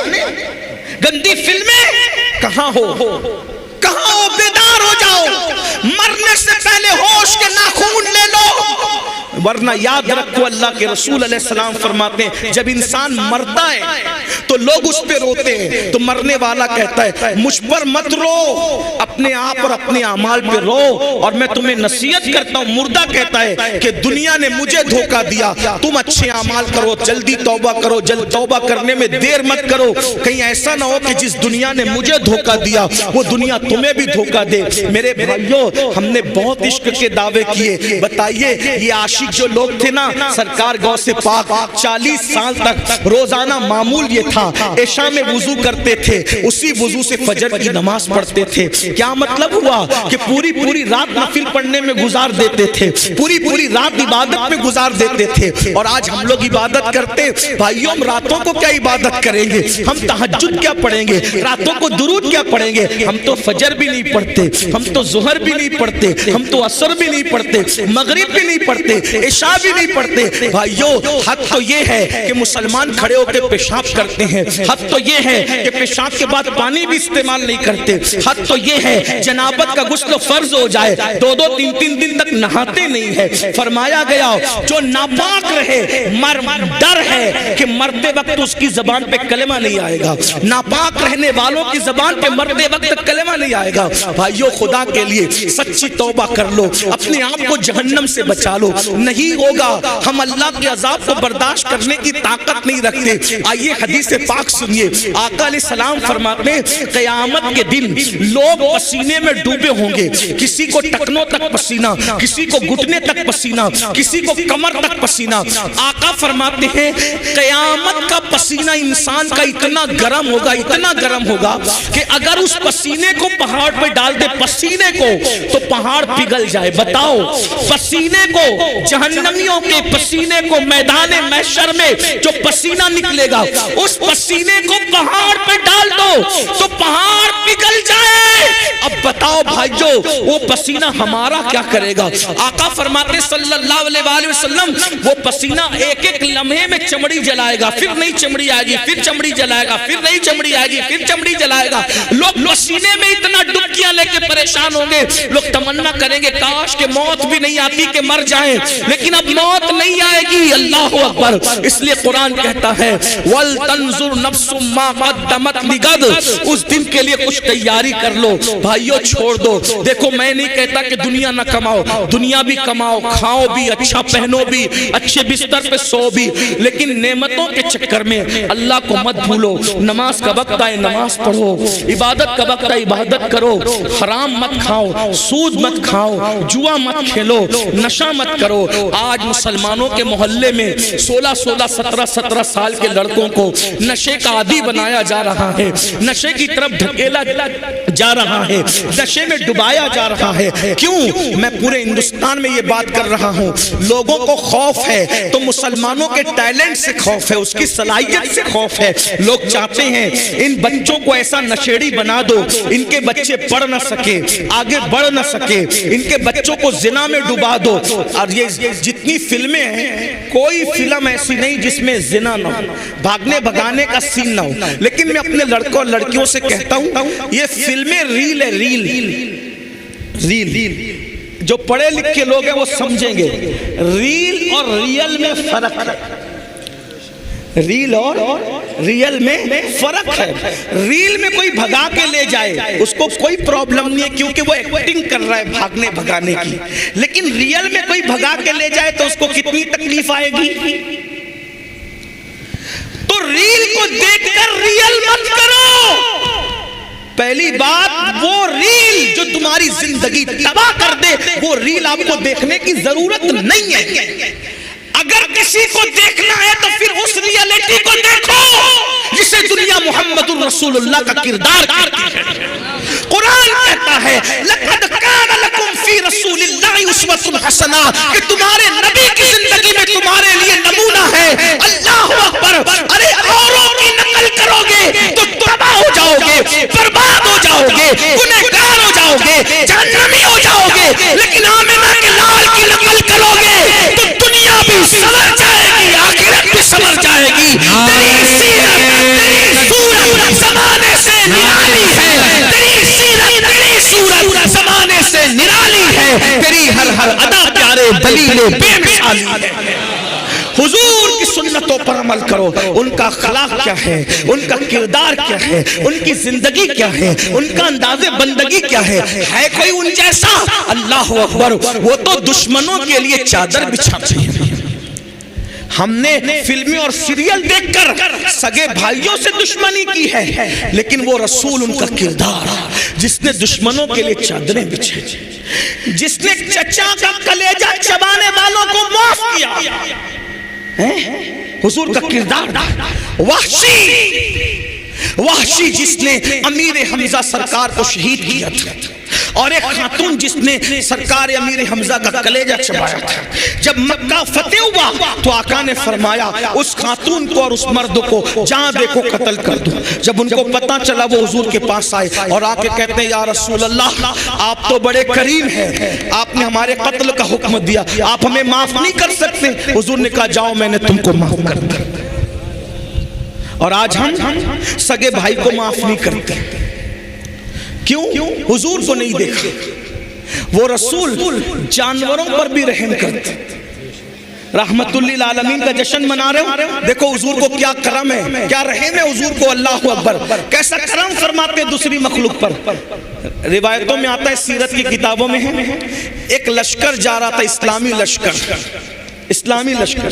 گندی فلمیں کہاں ہو, کہاں ہو؟ بیدار ہو جاؤ, مرنے سے پہلے ہوش کے ناخون لے لو, ورنہ یاد رکھو اللہ کے رسول علیہ السلام فرماتے ہیں جب انسان مرتا ہے تو لوگ اس پہ روتے ہیں, تو مرنے والا کہتا ہے مجھ پر مت رو, اپنے آپ اور اپنے اعمال پہ رو, اور میں تمہیں نصیحت کرتا ہوں. مردہ کہتا ہے کہ دنیا نے مجھے دھوکہ دیا, تم اچھے اعمال کرو, جلدی توبہ کرو, جلد توبہ کرنے میں دیر مت کرو, کہیں ایسا نہ ہو کہ جس دنیا نے مجھے دھوکہ دیا وہ دنیا تمہیں بھی دھوکہ دے. میرے بھائیوں, ہم نے بہت عشق کے دعوے کیے. بتائیے یہ عاشق جو لوگ تھے نا, سرکار غوث پاک 40 سال تک روزانہ معمول یہ تھا, عشاء میں وضو کرتے تھے, اسی وضو سے فجر کی نماز پڑھتے تھے. کیا مطلب ہوا کہ پوری رات نفل پڑھنے میں گزار دیتے تھے, پوری رات عبادت میں گزار دیتے تھے. اور آج ہم لوگ عبادت کرتے, بھائیوں ہم راتوں کو کیا عبادت کریں گے, ہم تہجد کیا پڑھیں گے, راتوں کو درود کیا پڑھیں گے. ہم تو فجر بھی نہیں پڑھتے, ہم تو ظہر بھی نہیں پڑھتے, ہم تو عصر بھی نہیں پڑھتے, مغرب بھی نہیں پڑھتے, عشاء بھی نہیں پڑھتے. بھائیوں حق تو یہ ہے کہ مسلمان کھڑے ہو کے پیشاب کرتے ہیں, حق تو یہ ہے کہ پیشاب کے بعد پانی بھی استعمال نہیں کرتے, حق تو یہ ہے جنابت کا غسل فرض ہو جائے 2-3 دن تک نہاتے نہیں ہے. فرمایا گیا جو ناپاک رہے ڈر ہے کہ مرتے وقت اس کی زبان پہ کلمہ نہیں آئے گا, ناپاک رہنے والوں کی زبان پہ مرتے وقت کلمہ نہیں آئے گا. بھائیوں خدا کے لیے سچی توبہ کر لو, اپنے آپ کو جہنم سے بچا لو. نہیں ہوگا, ہم اللہ کے عذاب کو برداشت کرنے کی طاقت نہیں رکھتے. آئیے حدیث پاک سنیے, آقا علیہ السلام فرماتے ہیں قیامت کے دن لوگ پسینے میں ڈوبے ہوں گے, کسی کو ٹکنوں تک پسینہ, کسی کو گھٹنے تک پسینہ, کسی کو کمر تک پسینہ. آقا فرماتے ہیں قیامت کا پسینہ انسان کا اتنا گرم ہوگا, اتنا گرم ہوگا کہ اگر اس پسینے کو پہاڑ پہ ڈال دے, پسینے کو, تو پہاڑ پگھل جائے. بتاؤ پسینے کو, جہنمیوں کے پسینے کو میدان محشر میں جو پسینہ نکلے گا, اس پسینے کو پہاڑ پہ ڈال دو تو پہاڑ پگھل جائے. اب بتاؤ بھائیو وہ پسینہ ہمارا کیا کرے گا؟ آقا فرماتے صلی اللہ علیہ وآلہ وسلم وہ پسینہ ایک لمحے میں چمڑی جلائے گا, پھر نئی چمڑی آئے گی, پھر چمڑی جلائے گا, پھر نئی چمڑی آئے گی, پھر چمڑی جلائے گا. لوگ پسینے میں اتنا ڈبکیاں لے کے پریشان ہوں گے, لوگ تمنا کریں گے کاش کہ موت بھی نہیں آتی کہ مر جائیں, لیکن اب موت نہیں آئے گی. اللہ اکبر. اس لیے قرآن کہتا ہے وَلْتَنْظُرْ تنظر نفس ما قدمت لغد، اس دن کے لیے کچھ تیاری کر لو بھائیو، چھوڑ دو. دیکھو میں نہیں کہتا کہ دنیا نہ کماؤ، دنیا بھی کماؤ، کھاؤ بھی، اچھا پہنو بھی، اچھے بستر پہ سو بھی، لیکن نعمتوں کے چکر میں اللہ کو مت بھولو. نماز کا وقت آئے نماز پڑھو، عبادت کا وقت آئے عبادت کرو، حرام مت کھاؤ، سود مت کھاؤ، جوا مت کھیلو، نشہ مت کرو. آج مسلمانوں کے محلے میں 16 17 سال کے لڑکوں کو نشے کا عادی بنایا جا رہا ہے، نشے کی طرف ڈھکیلا جا رہا ہے، نشے میں ڈبایا جا رہا ہے. کیوں؟ میں پورے ہندوستان میں یہ بات کر رہا ہوں. لوگوں کو خوف ہے تو مسلمانوں کے ٹیلنٹ سے خوف ہے، اس کی صلاحیت سے خوف ہے. لوگ چاہتے ہیں ان بچوں کو ایسا نشیڑی بنا دو ان کے بچے پڑھ نہ سکے، آگے بڑھ نہ سکے، ان کے بچوں کو زنا میں ڈبا دو. اور یہ جتنی فلمیں ہیں کوئی فلم ایسی نہیں جس میں زنا نہ ہو، بھاگنے بھگانے کا سین نہ ہو. لیکن میں اپنے لڑکوں اور لڑکیوں سے کہتا ہوں یہ فلمیں ریل ہے، ریل. جو پڑھے لکھے لوگ ہیں وہ سمجھیں گے ریل اور ریل میں فرق ہے. ریل اور ریل میں فرق ہے. ریل میں کوئی بھگا کے لے جائے اس کو کوئی پرابلم نہیں ہے کیونکہ وہ ایکٹنگ کر رہا ہے بھاگنے بھگانے کی. لیکن ریل میں کوئی بھگا کے لے جائے تو اس کو کتنی تکلیف آئے گی. تو ریل کو دیکھ کر ریل مت کرو. پہلی بات وہ ریل جو تمہاری زندگی تباہ کر دے وہ ریل آپ کو دیکھنے کی ضرورت نہیں ہے. اگر کسی کو دیکھنا ہے تو پھر اس ریئلٹی کو دیکھو جسے دنیا محمد الرسول اللہ کا کردار کرتی ہے. قرآن کہتا ہے لَقَدْ كَانَ لَكُمْ فِي رَسُولِ اللَّهِ أُسْوَةٌ حَسَنَةٌ کہ تمہارے نبی کی زندگی میں تمہارے لیے نمونہ ہے. اللہ اکبر. ارے اوروں کی نقل کرو گے تو تباہ ہو جاؤ گے، برباد ہو جاؤ گے، گنہگار ہو جاؤ گے، جہنمی ہو جاؤ گے. لیکن آمنہ کے لال کی نقل کرو گے تو دنیا بھی سمر جائے گی، آخرت بھی سمر جائے گی. تیری سیرت، تیری صورت زمانے سے نرالی ہے، تیری سیرت، تیری صورت زمانے سے نرالی ہے، تیری ہر ادا پیارے دلیل بے مثالی ہے. حضور کی سنتوں پر عمل کرو. ان کا اخلاق کیا ہے، ان کا کردار کیا ہے، ان کی زندگی کیا ہے، ان کا انداز بندگی کیا ہے کوئی ان جیسا؟ اللہ اکبر. وہ تو دشمنوں کے لیے چادر بچھاتے ہیں. ہم نے فلمیں اور سیریل دیکھ کر سگے بھائیوں سے دشمنی کی ہے، لیکن وہ رسول ان کا کردار جس نے دشمنوں کے لیے چادریں بچھائی، جس نے چچا کا کلیجہ چبانے والوں کو معاف کیا. حضور کا کردار. وحشی جس نے امیر حمزہ سرکار کو شہید کیا تھا، اور ایک خاتون جس نے سرکار امیر حمزہ کا کلیجہ چبایا تھا. جب مکہ فتح ہوا تو آقا نے فرمایا اس خاتون کو اور اس مرد کو جہاں دیکھو قتل کر دو. جب ان کو پتہ چلا وہ حضور کے پاس آئے اور آ کے کہتے ہیں یا رسول اللہ آپ تو بڑے کریم ہیں، آپ نے ہمارے قتل کا حکم دیا، آپ ہمیں معاف نہیں کر سکتے؟ حضور نے کہا جاؤ میں نے تم کو معاف کر دیا. اور آج ہم سگے بھائی کو معاف نہیں کرتے. کیوں؟ حضور کو نہیں دیکھا. وہ رسول جانوروں پر بھی رحم کرتے. رحمت للعالمین کا جشن منا رہے ہو، دیکھو حضور کو کیا کرم ہے، کیا رحم ہے حضور کو. اللہ اکبر. کیسا کرم فرماتے ہیں دوسری مخلوق پر. روایتوں میں آتا ہے، سیرت کی کتابوں میں ہے، ایک لشکر جا رہا تھا، اسلامی لشکر،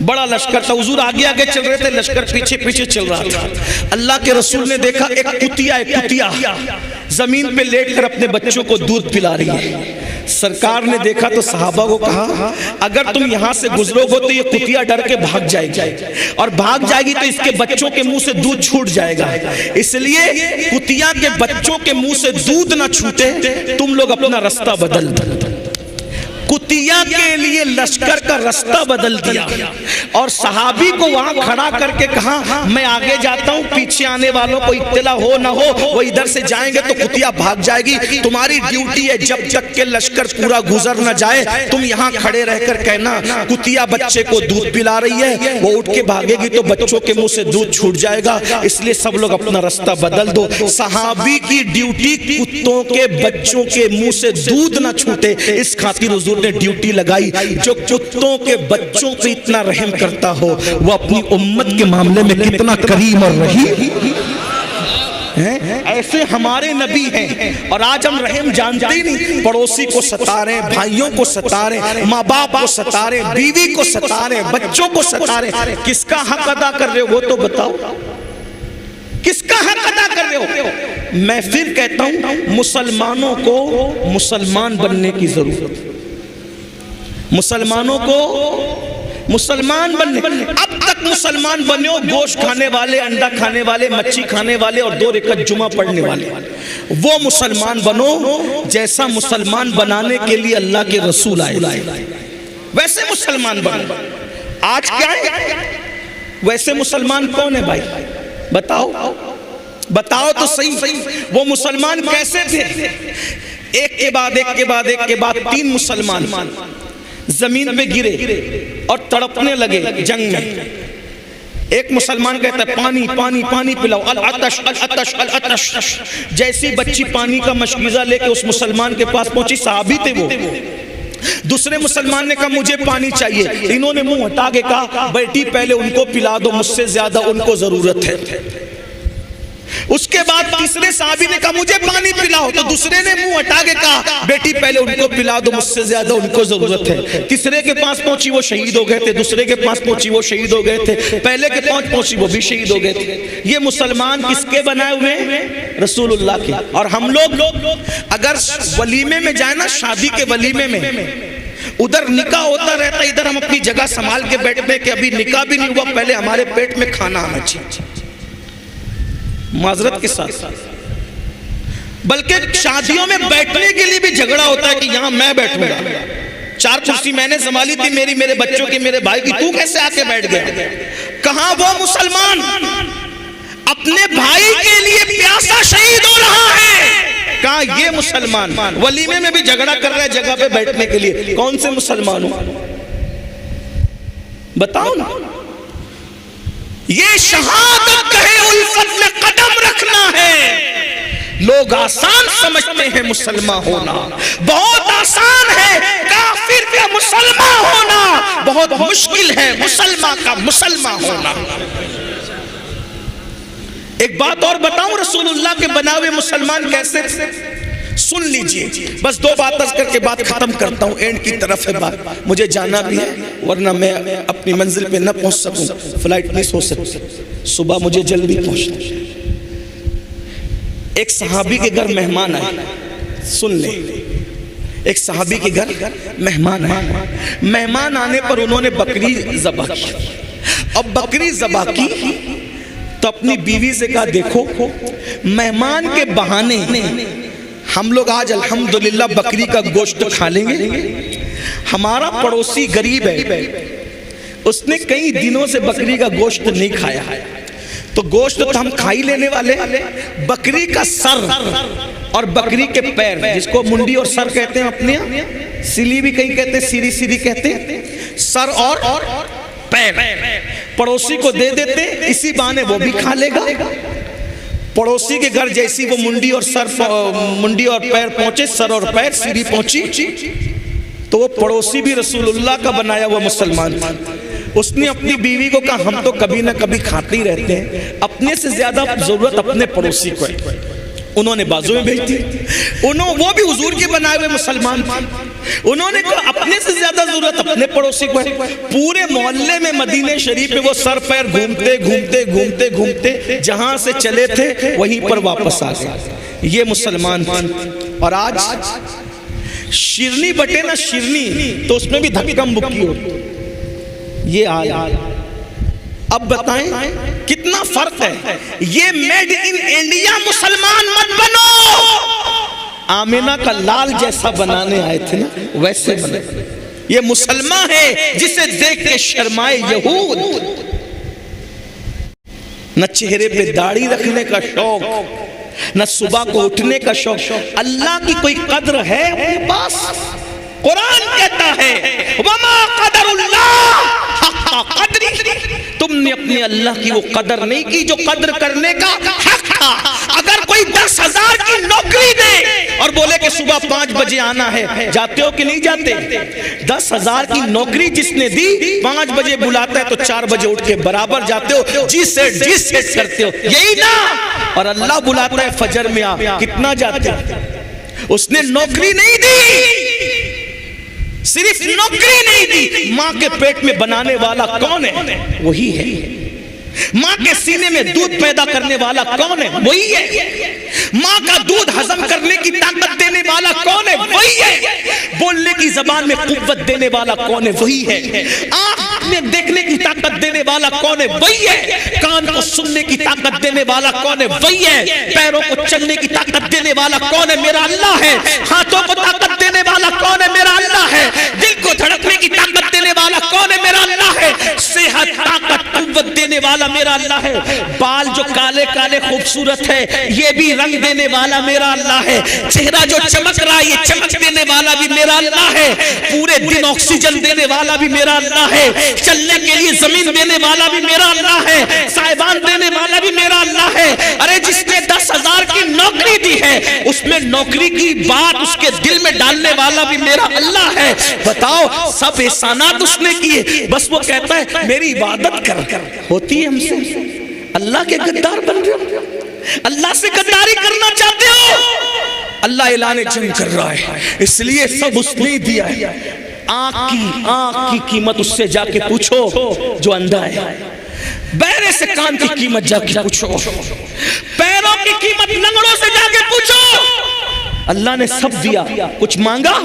بڑا لشکر تھا. حضور آگے آگے چل رہے تھے، لشکر پیچھے پیچھے چل رہا تھا. اللہ کے رسول نے دیکھا ایک کتیا زمین پہ لیٹ کر اپنے بچوں کو دودھ پلا رہی ہے. سرکار نے دیکھا تو صحابہ کو کہا اگر تم یہاں سے گزرو گے تو یہ کتیا ڈر کے بھاگ جائے گی، اور بھاگ جائے گی تو اس کے بچوں کے منہ سے دودھ چھوٹ جائے گا. اس لیے کتیا کے بچوں کے منہ سے دودھ نہ چھوٹے تم لوگ اپنا رستہ بدل دو. کتیا کے لیے لشکر کا رستہ بدل دیا اور صحابی کو وہاں کھڑا کر کے کہا میں آگے جاتا ہوں، پیچھے آنے والوں کو اطلاع ہو نہ ہو وہ ادھر سے جائیں گے تو کتیا بھاگ جائے گی. تمہاری ڈیوٹی ہے جب تک کہ لشکر پورا گزر نہ جائے تم یہاں کھڑے رہ کر کہنا کتیا بچے کو دودھ پلا رہی ہے، وہ اٹھ کے بھاگے گی تو بچوں کے منہ سے دودھ چھوٹ جائے گا. اس لیے سب لوگ اپنا رستہ بدل دو. صحابی کی ڈیوٹی کتوں کے بچوں کے منہ سے دودھ نہ چھوٹے، اس خاطر حضور نے ڈیوٹی لگائی، جو کتوں کے بچوں پہ اتنا رحم کرتا ہو وہ اپنی امت کے معاملے میں کتنا کریم اور رحیم ہے۔ ایسے ہمارے نبی ہیں، اور آج ہم رحم جانتے ہی نہیں، پڑوسی کو ستا رہے ہیں، بھائیوں کو ستا رہے ہیں، ماں باپ کو ستا رہے ہیں، بیوی کو ستا رہے ہیں، بچوں کو ستا رہے ہیں۔ کس کا حق ادا کر رہے ہو وہ تو بتاؤ، کس کا حق ادا کر رہے ہو؟ میں پھر کہتا ہوں مسلمانوں کو مسلمان بننے کی ضرورت ہے، مسلمانوں کو مسلمان بننے۔ اب تک مسلمان بنے ہو گوشت کھانے والے، انڈا کھانے والے، مچھی کھانے والے اور 2 رکعت جمعہ پڑھنے والے، وہ مسلمان بنو جیسا مسلمان بنانے کے لیے اللہ کے رسول آئے، ویسے مسلمان بنو۔ آج کیا ہے؟ ویسے مسلمان کون ہے بھائی؟ بتاؤ بتاؤ تو صحیح، وہ مسلمان کیسے تھے؟ ایک کے بعد 3 مسلمان زمین پہ گرے اور تڑپنے لگے جنگ میں۔ ایک مسلمان کہتا ہے پانی پانی پانی پلاؤ، العطش العطش العطش۔ جیسی بچی پانی کا مشکیزہ لے کے اس مسلمان کے پاس پہنچی، صحابی تھے وہ، دوسرے مسلمان نے کہا مجھے پانی چاہیے، انہوں نے منہ ہٹا کے کہا بیٹی پہلے ان کو پلا دو، مجھ سے زیادہ ان کو ضرورت ہے۔ اس کے بعد تیسرے صحابی نے کہا مجھے پانی پلاؤ، تو دوسرے نے منہ ہٹا کے کہا بیٹی پہلے ان کو پلا دو، مجھ سے زیادہ ان کو ضرورت ہے۔ تیسرے کے پاس پہنچی وہ شہید ہو گئے تھے، دوسرے کے پاس پہنچی وہ شہید ہو گئے تھے، پہلے کے پاس پہنچی وہ بھی شہید ہو گئے تھے۔ یہ مسلمان کس کے بنائے ہوئے ہیں؟ رسول اللہ کے۔ اور ہم لوگ اگر ولیمے میں جائیں نا، شادی کے ولیمے میں، ادھر نکاح ہوتا رہتا ہے، ادھر ہم اپنی جگہ سنبھال کے بیٹھتے ہیں کہ ابھی نکاح بھی نہیں ہوا، پہلے ہمارے پیٹ میں کھانا آنا چاہیے، معذرت کے ساتھ۔ بلکہ شادیوں میں بیٹھنے کے لیے بھی جھگڑا ہوتا ہے کہ یہاں میں بیٹھوں گا، 4 کرسی میں نے سنبھالی تھی، میرے بچوں کی، میرے بھائی کی، تو کیسے آ کے بیٹھ گیا؟ کہاں وہ مسلمان اپنے بھائی کے لیے پیاسا شہید ہو رہا ہے؟ کہاں یہ مسلمان ولیمے میں بھی جھگڑا کر رہا ہے جگہ پہ بیٹھنے کے لیے؟ کون سے مسلمان ہو بتاؤ نا۔ یہ شہادت کہے الفت میں قدم رکھنا ہے۔ لوگ آسان سمجھتے ہیں مسلمان ہونا، بہت آسان ہے کافر کا مسلمان ہونا، بہت مشکل ہے مسلمان کا مسلمان ہونا۔ ایک بات اور بتاؤں، رسول اللہ کے بنا ہوئے مسلمان کیسے تھے؟ سن لیجئے، بس 2 بات کر کے بات ختم کرتا ہوں، اینڈ کی طرف ہے بات، مجھے جانا بھی ہے ورنہ میں اپنی منزل پہ نہ پہنچ سکوں، فلائٹ مس ہو سکتی، صبح مجھے جلدی پہنچنا ہے۔ ایک صحابی کے گھر مہمان آئے، سن لیں، ایک صحابی کے گھر مہمان آئے، مہمان آنے پر انہوں نے بکری ذبح کی۔ اب بکری ذبح کی تو اپنی بیوی سے کہا دیکھو مہمان کے بہانے ہم لوگ آج الحمدللہ بکری کا گوشت کھا لیں گے، ہمارا پڑوسی غریب ہے، اس نے کئی دنوں سے بکری کا گوشت نہیں کھایا، تو گوشت تو ہم کھائی لینے والے، بکری کا سر اور بکری کے پیر، جس کو منڈی اور سر کہتے ہیں اپنے یہاں، سلی بھی کہیں کہتے ہیں، سیری سیری کہتے ہیں، سر اور پیر پڑوسی کو دے دیتے، اسی بہانے وہ بھی کھا لے گا۔ پڑوسی کے گھر جیسی وہ منڈی اور پیر پہنچے، سر اور پیر سیری پہنچی، تو وہ پڑوسی بھی رسول اللہ کا بنایا ہوا مسلمان، اس نے اپنی بیوی کو کہا ہم تو کبھی نہ کبھی کھاتے ہی رہتے ہیں، اپنے سے زیادہ ضرورت اپنے پڑوسی کو ہے۔ انہوں نے بازو میں بھیج دی، وہ بھی حضور کے بنائے ہوئے مسلمان تھے، انہوں نے کہا اپنے سے زیادہ ضرورت اپنے پڑوسی کو ہے۔ پورے محلے میں مدینہ شریف میں وہ سر پیر گھومتے جہاں سے چلے تھے وہیں پر واپس آ گئے، یہ مسلمان تھے۔ اور آج شیرنی بٹے نا شیرنی، تو اس میں بھی دھکم بکی ہوتی، یہ آیا۔ اب بتائیں کتنا فرق ہے، یہ میڈ ان انڈیا مسلمان مت بنو، آمینہ کا لال جیسا بنانے آئے تھے نا ویسے بنے، یہ مسلمان ہے جسے دیکھ کے شرمائے یہود، نہ چہرے پہ داڑھی رکھنے کا شوق، نہ صبح کو اٹھنے کا شوق، اللہ کی کوئی قدر ہے اپنے پاس؟ قرآن کہتا ہے وَمَا قَدَرُ اللَّهِ حَقَّ قَدْرِ، تم نے اپنے اللہ کی وہ قدر نہیں کی جو قدر کرنے کا حق تھا۔ اگر کوئی 10,000 کی نوکری دے اور بولے کہ صبح 5 بجے آنا ہے، جاتے ہو کہ نہیں جاتے؟ 10,000 کی نوکری جس نے دی 5 بجے بلاتا ہے تو 4 بجے اٹھ کے برابر جاتے ہو، جی سیٹ کرتے ہو، یہی نا؟ اور اللہ بلاتا ہے فجر میں آپ کتنا جاتے ہو؟ اس نے نوکری نہیں دی، صرف نوکری نہیں دی، ماں کے پیٹ میں بنانے والا کون ہے؟ وہی ہے۔ ماں کے سینے میں دودھ پیدا کرنے والا کون ہے؟ وہی ہے۔ ماں کا دودھ ہضم کرنے کی طاقت دینے والا کون ہے؟ وہی ہے۔ بولنے کی زبان میں قوت دینے والا کون ہے؟ وہی ہے۔ آنکھ میں دیکھنے کی طاقت دینے والا کون ہے؟ وہی ہے۔ کان کو سننے کی طاقت دینے والا کون ہے؟ وہی ہے۔ پیروں کو چلنے کی طاقت دینے والا کون ہے؟ میرا اللہ ہے۔ ہاتھوں کو طاقت دینے والا کون ہے؟ میرا اللہ ہے۔ دل کو دھڑکنے کی طاقت دینے والا کون ہے؟ میرا اللہ ہے۔ صحت، طاقت، قوت دینے والا میرا اللہ ہے۔ بال جو کالے کالے خوبصورت ہے یہ بھی رنگ دینے والا میرا اللہ ہے۔ چہرہ جو چمک رہا ہے یہ چمک دینے والا بھی میرا اللہ ہے۔ پورے دن آکسیجن دینے والا بھی میرا اللہ ہے۔ چلنے کے لیے زمین دینے والا بھی میرا اللہ ہے۔ سائبان دینے والا بھی میرا اللہ ہے۔ ارے جس نے 10,000 کی نوکری دی ہے اس میں نوکری کی بات اس کے دل میں ڈالنے والا بھی میرا اللہ ہے۔ بتاؤ سب احسانات اس نے کیے، بس وہ کہتا ہے میری عبادت کر۔ ہوتی ہے ہم سے؟ اللہ کے غدار بن رہے ہو؟ اللہ سے غداری کرنا چاہتے ہو؟ اللہ اعلان جنگ کر رہا ہے، اس لیے سب اس نے دیا ہے۔ آنکھ کی قیمت اس سے جا کے پوچھو جو اندھا ہے، بہرے سے کان کی قیمت جا کے پوچھو، پیروں کی قیمت لنگڑوں سے جا کے پوچھو۔ اللہ نے سب دیا، کچھ مانگا؟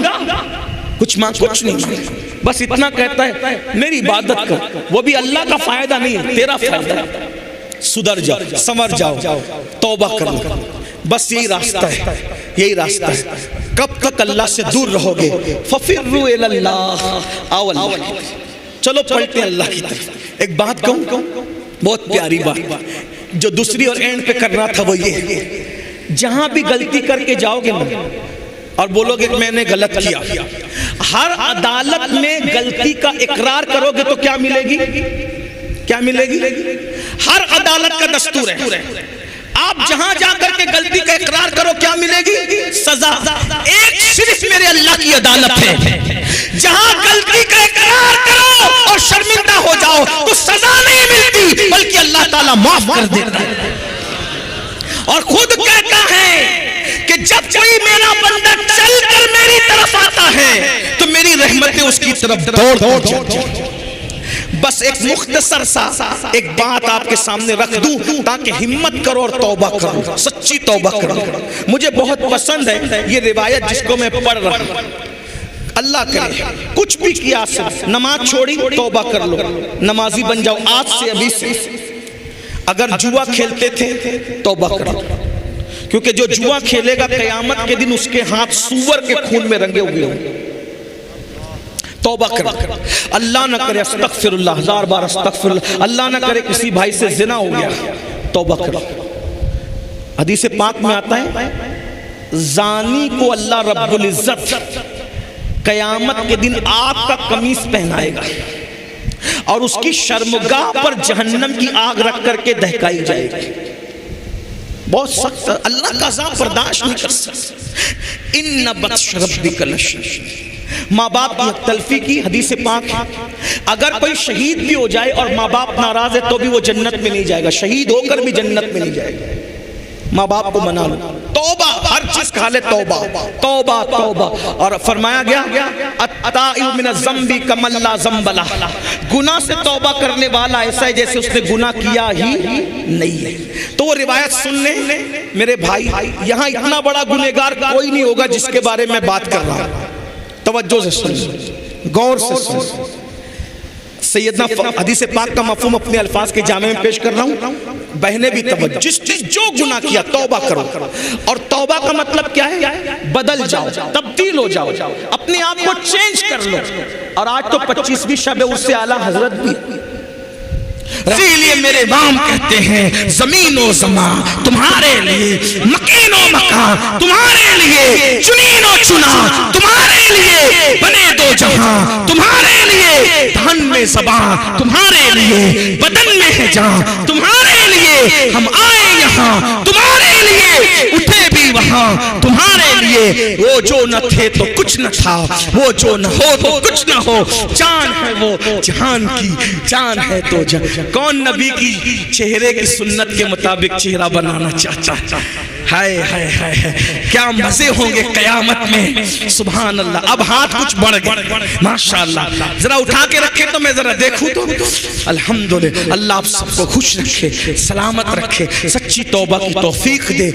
کچھ نہیں مانگا، بس اتنا کہتا ہے میری عبادت کر۔ وہ بھی اللہ کا فائدہ نہیں ہے، تیرا فائدہ ہے۔ سدھر جاؤ، سنور جاؤ، توبہ کرو، بس یہی راستہ ہے، یہی راستہ ہے۔ کب تک اللہ سے دور رہو گے؟ فَفِرُّوا إِلَى اللَّهِ، آؤ اللہ، چلو پلٹیں اللہ کی طرف۔ ایک بات کہوں، بہت پیاری بات جو دوسری اور اینڈ پہ کرنا تھا وہ یہ، جہاں بھی غلطی کر کے جاؤ گے نا اور بولو گے میں نے غلط کیا، ہر عدالت میں غلطی کا اقرار کرو گے تو کیا ملے گی؟ کیا ملے گی؟ ہر عدالت کا دستور ہے، آپ جہاں جا کر کے غلطی کا اقرار کرو کیا ملے گی؟ سزا۔ ایک صرف میرے اللہ کی عدالت ہے، جہاں غلطی کا اقرار کرو اور شرمندہ ہو جاؤ تو سزا نہیں ملتی بلکہ اللہ تعالیٰ معاف کر دیتا ہے، اور خود کہتا ہے کہ جب کوئی میرا بندہ چل کر میری طرف آتا ہے تو میری رحمتیں اس کی طرف دوڑ جاتی ہیں۔ بس ایک مختصر سا ایک بات آپ کے سامنے رکھ دوں تاکہ ہمت کرو اور توبہ کرو، سچی توبہ کرو۔ مجھے بہت پسند ہے یہ روایت جس کو میں پڑھ رہا ہوں۔ اللہ کرے کچھ بھی کیا، صرف نماز چھوڑی توبہ کر لو، نمازی بن جاؤ آج سے، ابھی سے۔ اگر جوا کھیلتے تھے توبہ کرو، کیونکہ جو جوا کھیلے گا قیامت کے دن اس کے ہاتھ سور کے خون میں رنگے ہوئے ہوں۔ توبہ کرو، اللہ نہ کرے، استغفر اللہ، 1000 بار استغفر اللہ، اللہ نہ کرے کسی بھائی سے زنا ہو گیا، توبہ کرو۔ حدیث پاک میں آتا ہے زانی کو اللہ رب العزت قیامت کے دن آگ کا قمیص پہنائے گا اور اس کی شرمگاہ پر جہنم کی آگ رکھ کر کے دہکائی جائے گی۔ بہت سخت، اللہ کا عذاب برداشت نہیں کر سکتا۔ ان بطش ربک لشدید۔ ماں باپ کی تلفی کی حدیث پاک، اگر کوئی شہید بھی ہو جائے اور ماں باپ ناراض ہے تو بھی وہ جنت میں نہیں جائے گا، شہید ہو کر بھی جنت میں نہیں جائے گا۔ ماں باپ کو منا لو، توبہ، ہر چیز کھا لے توبہ توبہ توبہ۔ اور فرمایا گیا التائب من الذنب کمن لا ذنب لہ، گناہ سے توبہ کرنے والا ایسا ہے جیسے اس نے گناہ کیا ہی نہیں ہے۔ تو وہ روایت سن لیں میرے بھائی، یہاں اتنا بڑا گنہگار کوئی نہیں ہوگا جس کے بارے میں بات کر رہا ہوں، توجہ سے سن، غور سے سن۔ سیدنا حدیث پاک کا مفہوم اپنے الفاظ کے جامع میں پیش کر رہا ہوں، بہنیں بھی توجہ، جس چیز جو گناہ کیا توبہ کرو، اور توبہ کا مطلب کیا ہے؟ بدل جاؤ، تبدیل ہو جاؤ، اپنے آپ کو چینج کر لو۔ اور آج تو 25ویں شب اس سے اعلیٰ حضرت بھی، اسی لیے میرے امام کہتے ہیں زمین و زمان تمہارے لیے، مکین و مکان تمہارے لیے، چنین و چنا تمہارے لیے، بنے دو جہاں تمہارے لیے، دھن میں زبان تمہارے لیے، بدن میں ہے جان تمہارے لیے، ہم آئے یہاں تمہارے لیے اٹھے بھی وہاں تمہارے لیے، وہ جو نہ تھے تو کچھ نہ تھا، وہ جو نہ ہو تو کچھ نہ ہو، جان ہے وہ جہان کی، جان ہے تو جان۔ کون نبی کی چہرے کی سنت کے مطابق چہرہ بنانا چاہتا ہے؟ ہائے ہائے ہائے، کیا مزے ہوں گے قیامت میں، سبحان اللہ۔ اب ہاتھ کچھ بڑھ گئے ماشاءاللہ، ذرا اٹھا کے رکھے تو میں ذرا دیکھوں تو۔ الحمدللہ، اللہ آپ سب کو خوش رکھے، سلامت رکھے، سچی توبہ کی توفیق دے۔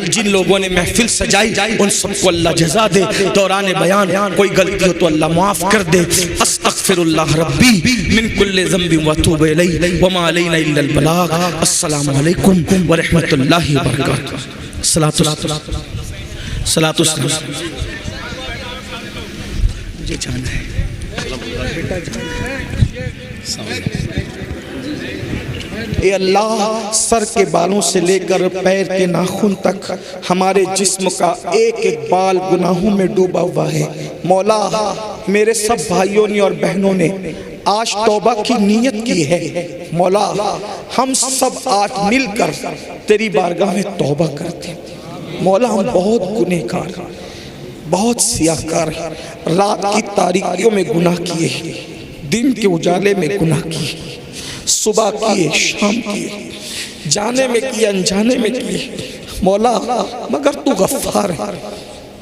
جن لوگوں نے محفل سجائی ان سب کو اللہ جزا دے، دوران بیان کوئی غلطی ہو تو اللہ معاف کر دے۔ استغفر اللہ ربی من کل ذنب واتوب الیہ وما علینا الا البلاغ۔ السلام علیکم ورحمۃ اللہ وبرکاتہ۔ صلاۃ السلام۔ مجھے جانا ہے۔ اے اللہ، سر کے بالوں سے لے کر پیر کے ناخن تک ہمارے جسم کا ایک ایک بال گناہوں میں ڈوبا ہوا ہے۔ مولا، میرے سب بھائیوں نے اور بہنوں نے آج توبہ کی نیت کی ہے۔ مولا، ہم سب آج مل کر تیری بارگاہ میں توبہ کرتے ہیں۔ مولا، ہم بہت گنہگار، بہت سیاہکار ہیں، رات کی تاریکیوں میں گناہ کیے، دن کے اجالے میں گناہ کیے، صبح کیے، شام کیے، جانے میں کیے، انجانے میں کیے۔ مولا، مگر تو غفار ہے،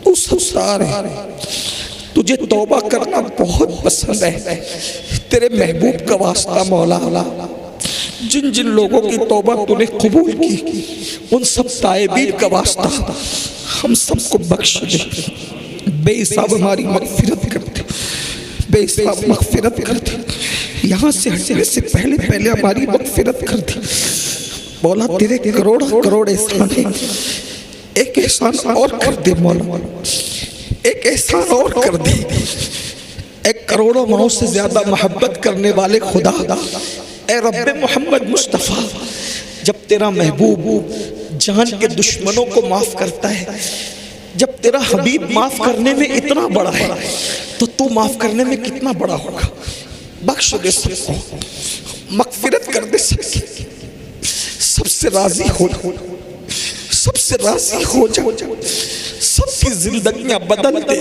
تو ستار ہے، تجھے توبہ کرنا بہت پسند ہے۔ تیرے محبوب کا واسطہ مولا، جن جن لوگوں کی توبہ تو نے قبول کی، ان سب تائبین کا واسطہ ہم سب کو بخش دے۔ بے حساب ہماری مغفرت کر دے، بے حساب مغفرت کر دے، یہاں سے ہٹنے سے پہلے پہلے ہماری مغفرت کر دے۔ مولا، تیرے کروڑ کروڑ احسان ہیں، ایک احسان اور کر دے مولا، ایک احسان اور کر دے۔ ایک کروڑوں ماؤں سے زیادہ محبت کرنے والے خدا، اے رب محمد مصطفیٰ، جب تیرا محبوب جان کے دشمنوں کو معاف کرتا ہے، جب تیرا حبیب معاف کرنے میں اتنا بڑا ہے تو تو معاف کرنے میں کتنا بڑا ہوگا۔ بخش دے سب کو، مغفرت کر دے سب کی، سب سے راضی ہو جا، سب سے راضی ہو جا، سب کی زندگیاں بدل دے،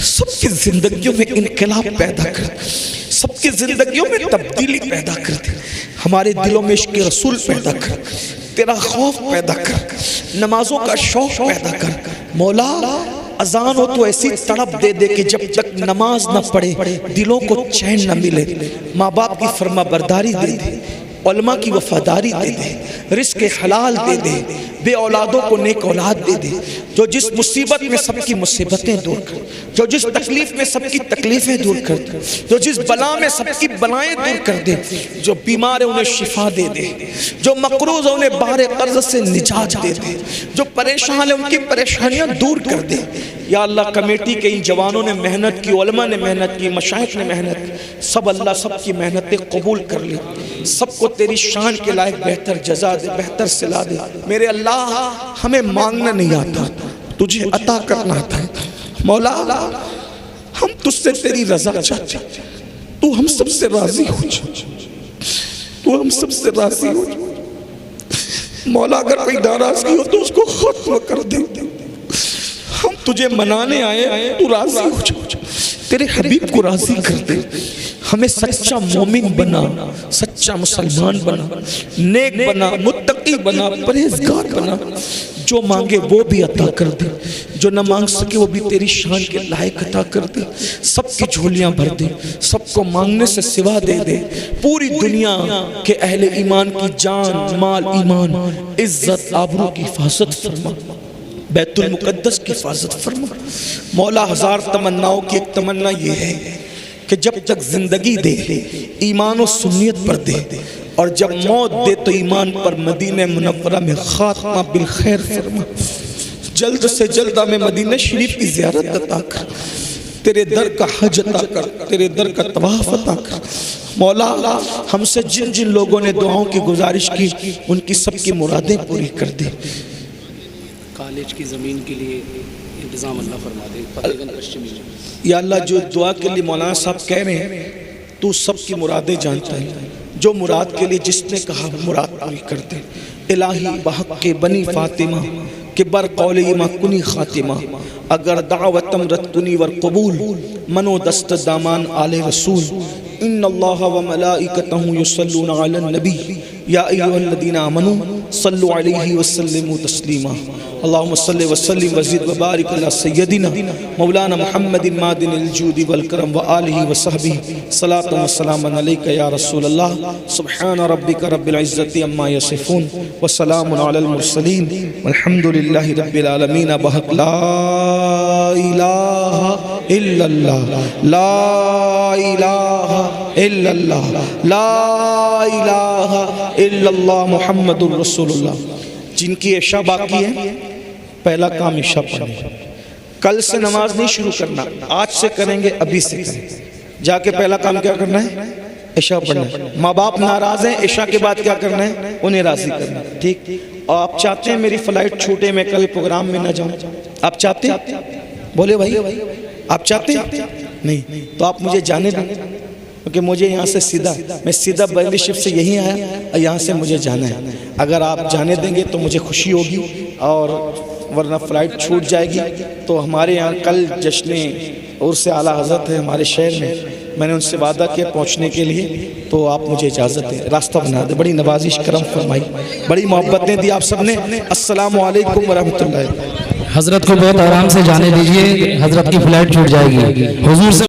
سب کی زندگیوں میں انقلاب پیدا کر دے، سب کی زندگیوں میں تبدیلی پیدا کر دے، ہمارے دلوں میں عشق رسول پیدا کر، تیرا خوف پیدا کر، نمازوں کا شوق پیدا کر۔ مولا، اذان ہو تو ایسی تڑپ دے دے کہ جب تک نماز نہ پڑھے دلوں کو چین نہ ملے۔ ماں باپ کی فرما برداری دے دے، علماء کی وفاداری دے دے، رزق حلال دے دے، بے اولادوں کو نیک اولاد دے دے، جو جس مصیبت میں سب کی مصیبتیں دور کر، جو جس تکلیف میں سب کی تکلیفیں دور کر دے، جو جس بلا میں سب کی بلائیں دور کر دے، جو بیمار ہیں انہیں شفا دے دے، جو مقروض ہیں انہیں بار قرض سے نجات دے دے، جو پریشان ہیں ان کی پریشانیاں دور کر دے۔ یا اللہ، کمیٹی کے ان جوانوں نے محنت کی، علماء نے محنت کی، مشائخ نے محنت کی، سب اللہ سب کی محنتیں قبول کر لی، سب کو تیری شان کے لائق بہتر جزا دے، بہتر صلا دے۔ میرے اللہ، ہمیں مانگنا نہیں آتا، تجھے عطا کرنا آتا ہے۔ مولا، ہم تجھ سے تیری رضا چاہتے ہیں، تو ہم سب سے راضی ہو جا، تو ہم سب سے راضی ہو جا۔ مولا، اگر کوئی ناراضگی ہو تو اس کو ختم کر دے، ہم تجھے منانے آئے، تو راضی ہو جا، تیرے حبیب کو راضی کر دے۔ ہمیں سچا مومن بنا، سچا مسلمان بنا، نیک بنا، متقی بنا، پرہیزگار بنا۔ جو مانگے وہ بھی عطا کر دے، جو نہ مانگ سکے وہ بھی تیری شان کے لائق عطا کر دے۔ سب کی جھولیاں بھر دے، سب کو مانگنے سے سوا دے دے۔ پوری دنیا کے اہل ایمان کی جان، مال، ایمان، عزت، آبرو کی حفاظت فرما، بیت المقدس کی حفاظت فرما۔ مولا، ہزار تمناؤں کی ایک تمنا یہ ہے کہ جب تک زندگی دے ایمان و سنیت پر دے، اور جب موت دے تو ایمان پر مدینہ منورہ میں خاتمہ بالخیر فرما۔ جلد سے جلد ہمیں مدینہ شریف کی زیارت عطا کر، تیرے در کا حج عطا کر، تیرے در کا طواف عطا کر۔ مولا، ہم سے جن جن لوگوں نے دعاؤں کی گزارش کی ان کی سب کی مرادیں پوری کر دے۔ کالج کی زمین کے لیے انتظام اللہ فرما دے۔ یا اللہ، جو دعا کے لیے مولانا صاحب کہہ رہے ہیں تو سب کی مرادیں جانتا ہے، جو مراد کے لیے جس نے کہا وہ مراد پوری کرتے. الہی بحق کے بنی فاطمہ کہ بر قول ما کنی خاتمہ، اگر دعوتم رد کنی ور قبول، منو دست دامان آل رسول. ان اللہ و ملائکتہ یصلون علی النبی یا ایھا الذین آمنوا صلوا علیہ وسلموا تسلیما. اللہم صلی وسلم وزد وبارک علی سیدنا مولانا محمد معدن الجود والکرم وآلہ وصحبہ صلاۃ و سلام علیک یا رسول اللہ. سبحان ربک رب العزت عما یصفون وسلام علی المرسلین والحمد للہ رب العالمین. بحق لا الہ الا اللہ، لا الہ الا اللہ، لا الہ الا اللہ محمد الرسول اللہ. جن کی عشاء باقی ہے پہلا کام عشاء پڑھنا. کل سے نماز نہیں شروع کرنا، آج سے کریں گے، ابھی سے کریں. جا کے پہلا کام کیا کرنا ہے؟ عشاء پڑھنا ہے. ماں باپ ناراض ہیں، عشاء کے بعد کیا کرنا ہے؟ انہیں راضی کرنا ہے. ٹھیک؟ اور آپ چاہتے ہیں میری فلائٹ چھوٹے، میں کل پروگرام میں نہ جاؤں؟ آپ چاہتے ہیں؟ بولے بھائی آپ چاہتے ہیں؟ نہیں تو آپ مجھے جانے دیں، کیونکہ مجھے یہاں سے سیدھا، میں سیدھا بریلی شفٹ سے یہیں آیا اور یہاں سے مجھے جانا ہے. اگر آپ جانے دیں گے تو مجھے خوشی ہوگی، اور ورنہ فلائٹ چھوٹ جائے گی. تو ہمارے یہاں کل جشن عرس اعلیٰ حضرت ہے ہمارے شہر میں نے ان سے وعدہ کیا پہنچنے کے لیے، تو آپ مجھے اجازت دیں، راستہ بنا دیں. بڑی نوازش کرم فرمائی، بڑی محبتیں دی آپ سب نے. السلام علیکم ورحمۃ اللہ. حضرت کو بہت آرام سے جانے دیجئے، حضرت کی فلائٹ چھوٹ جائے گی. حضور سے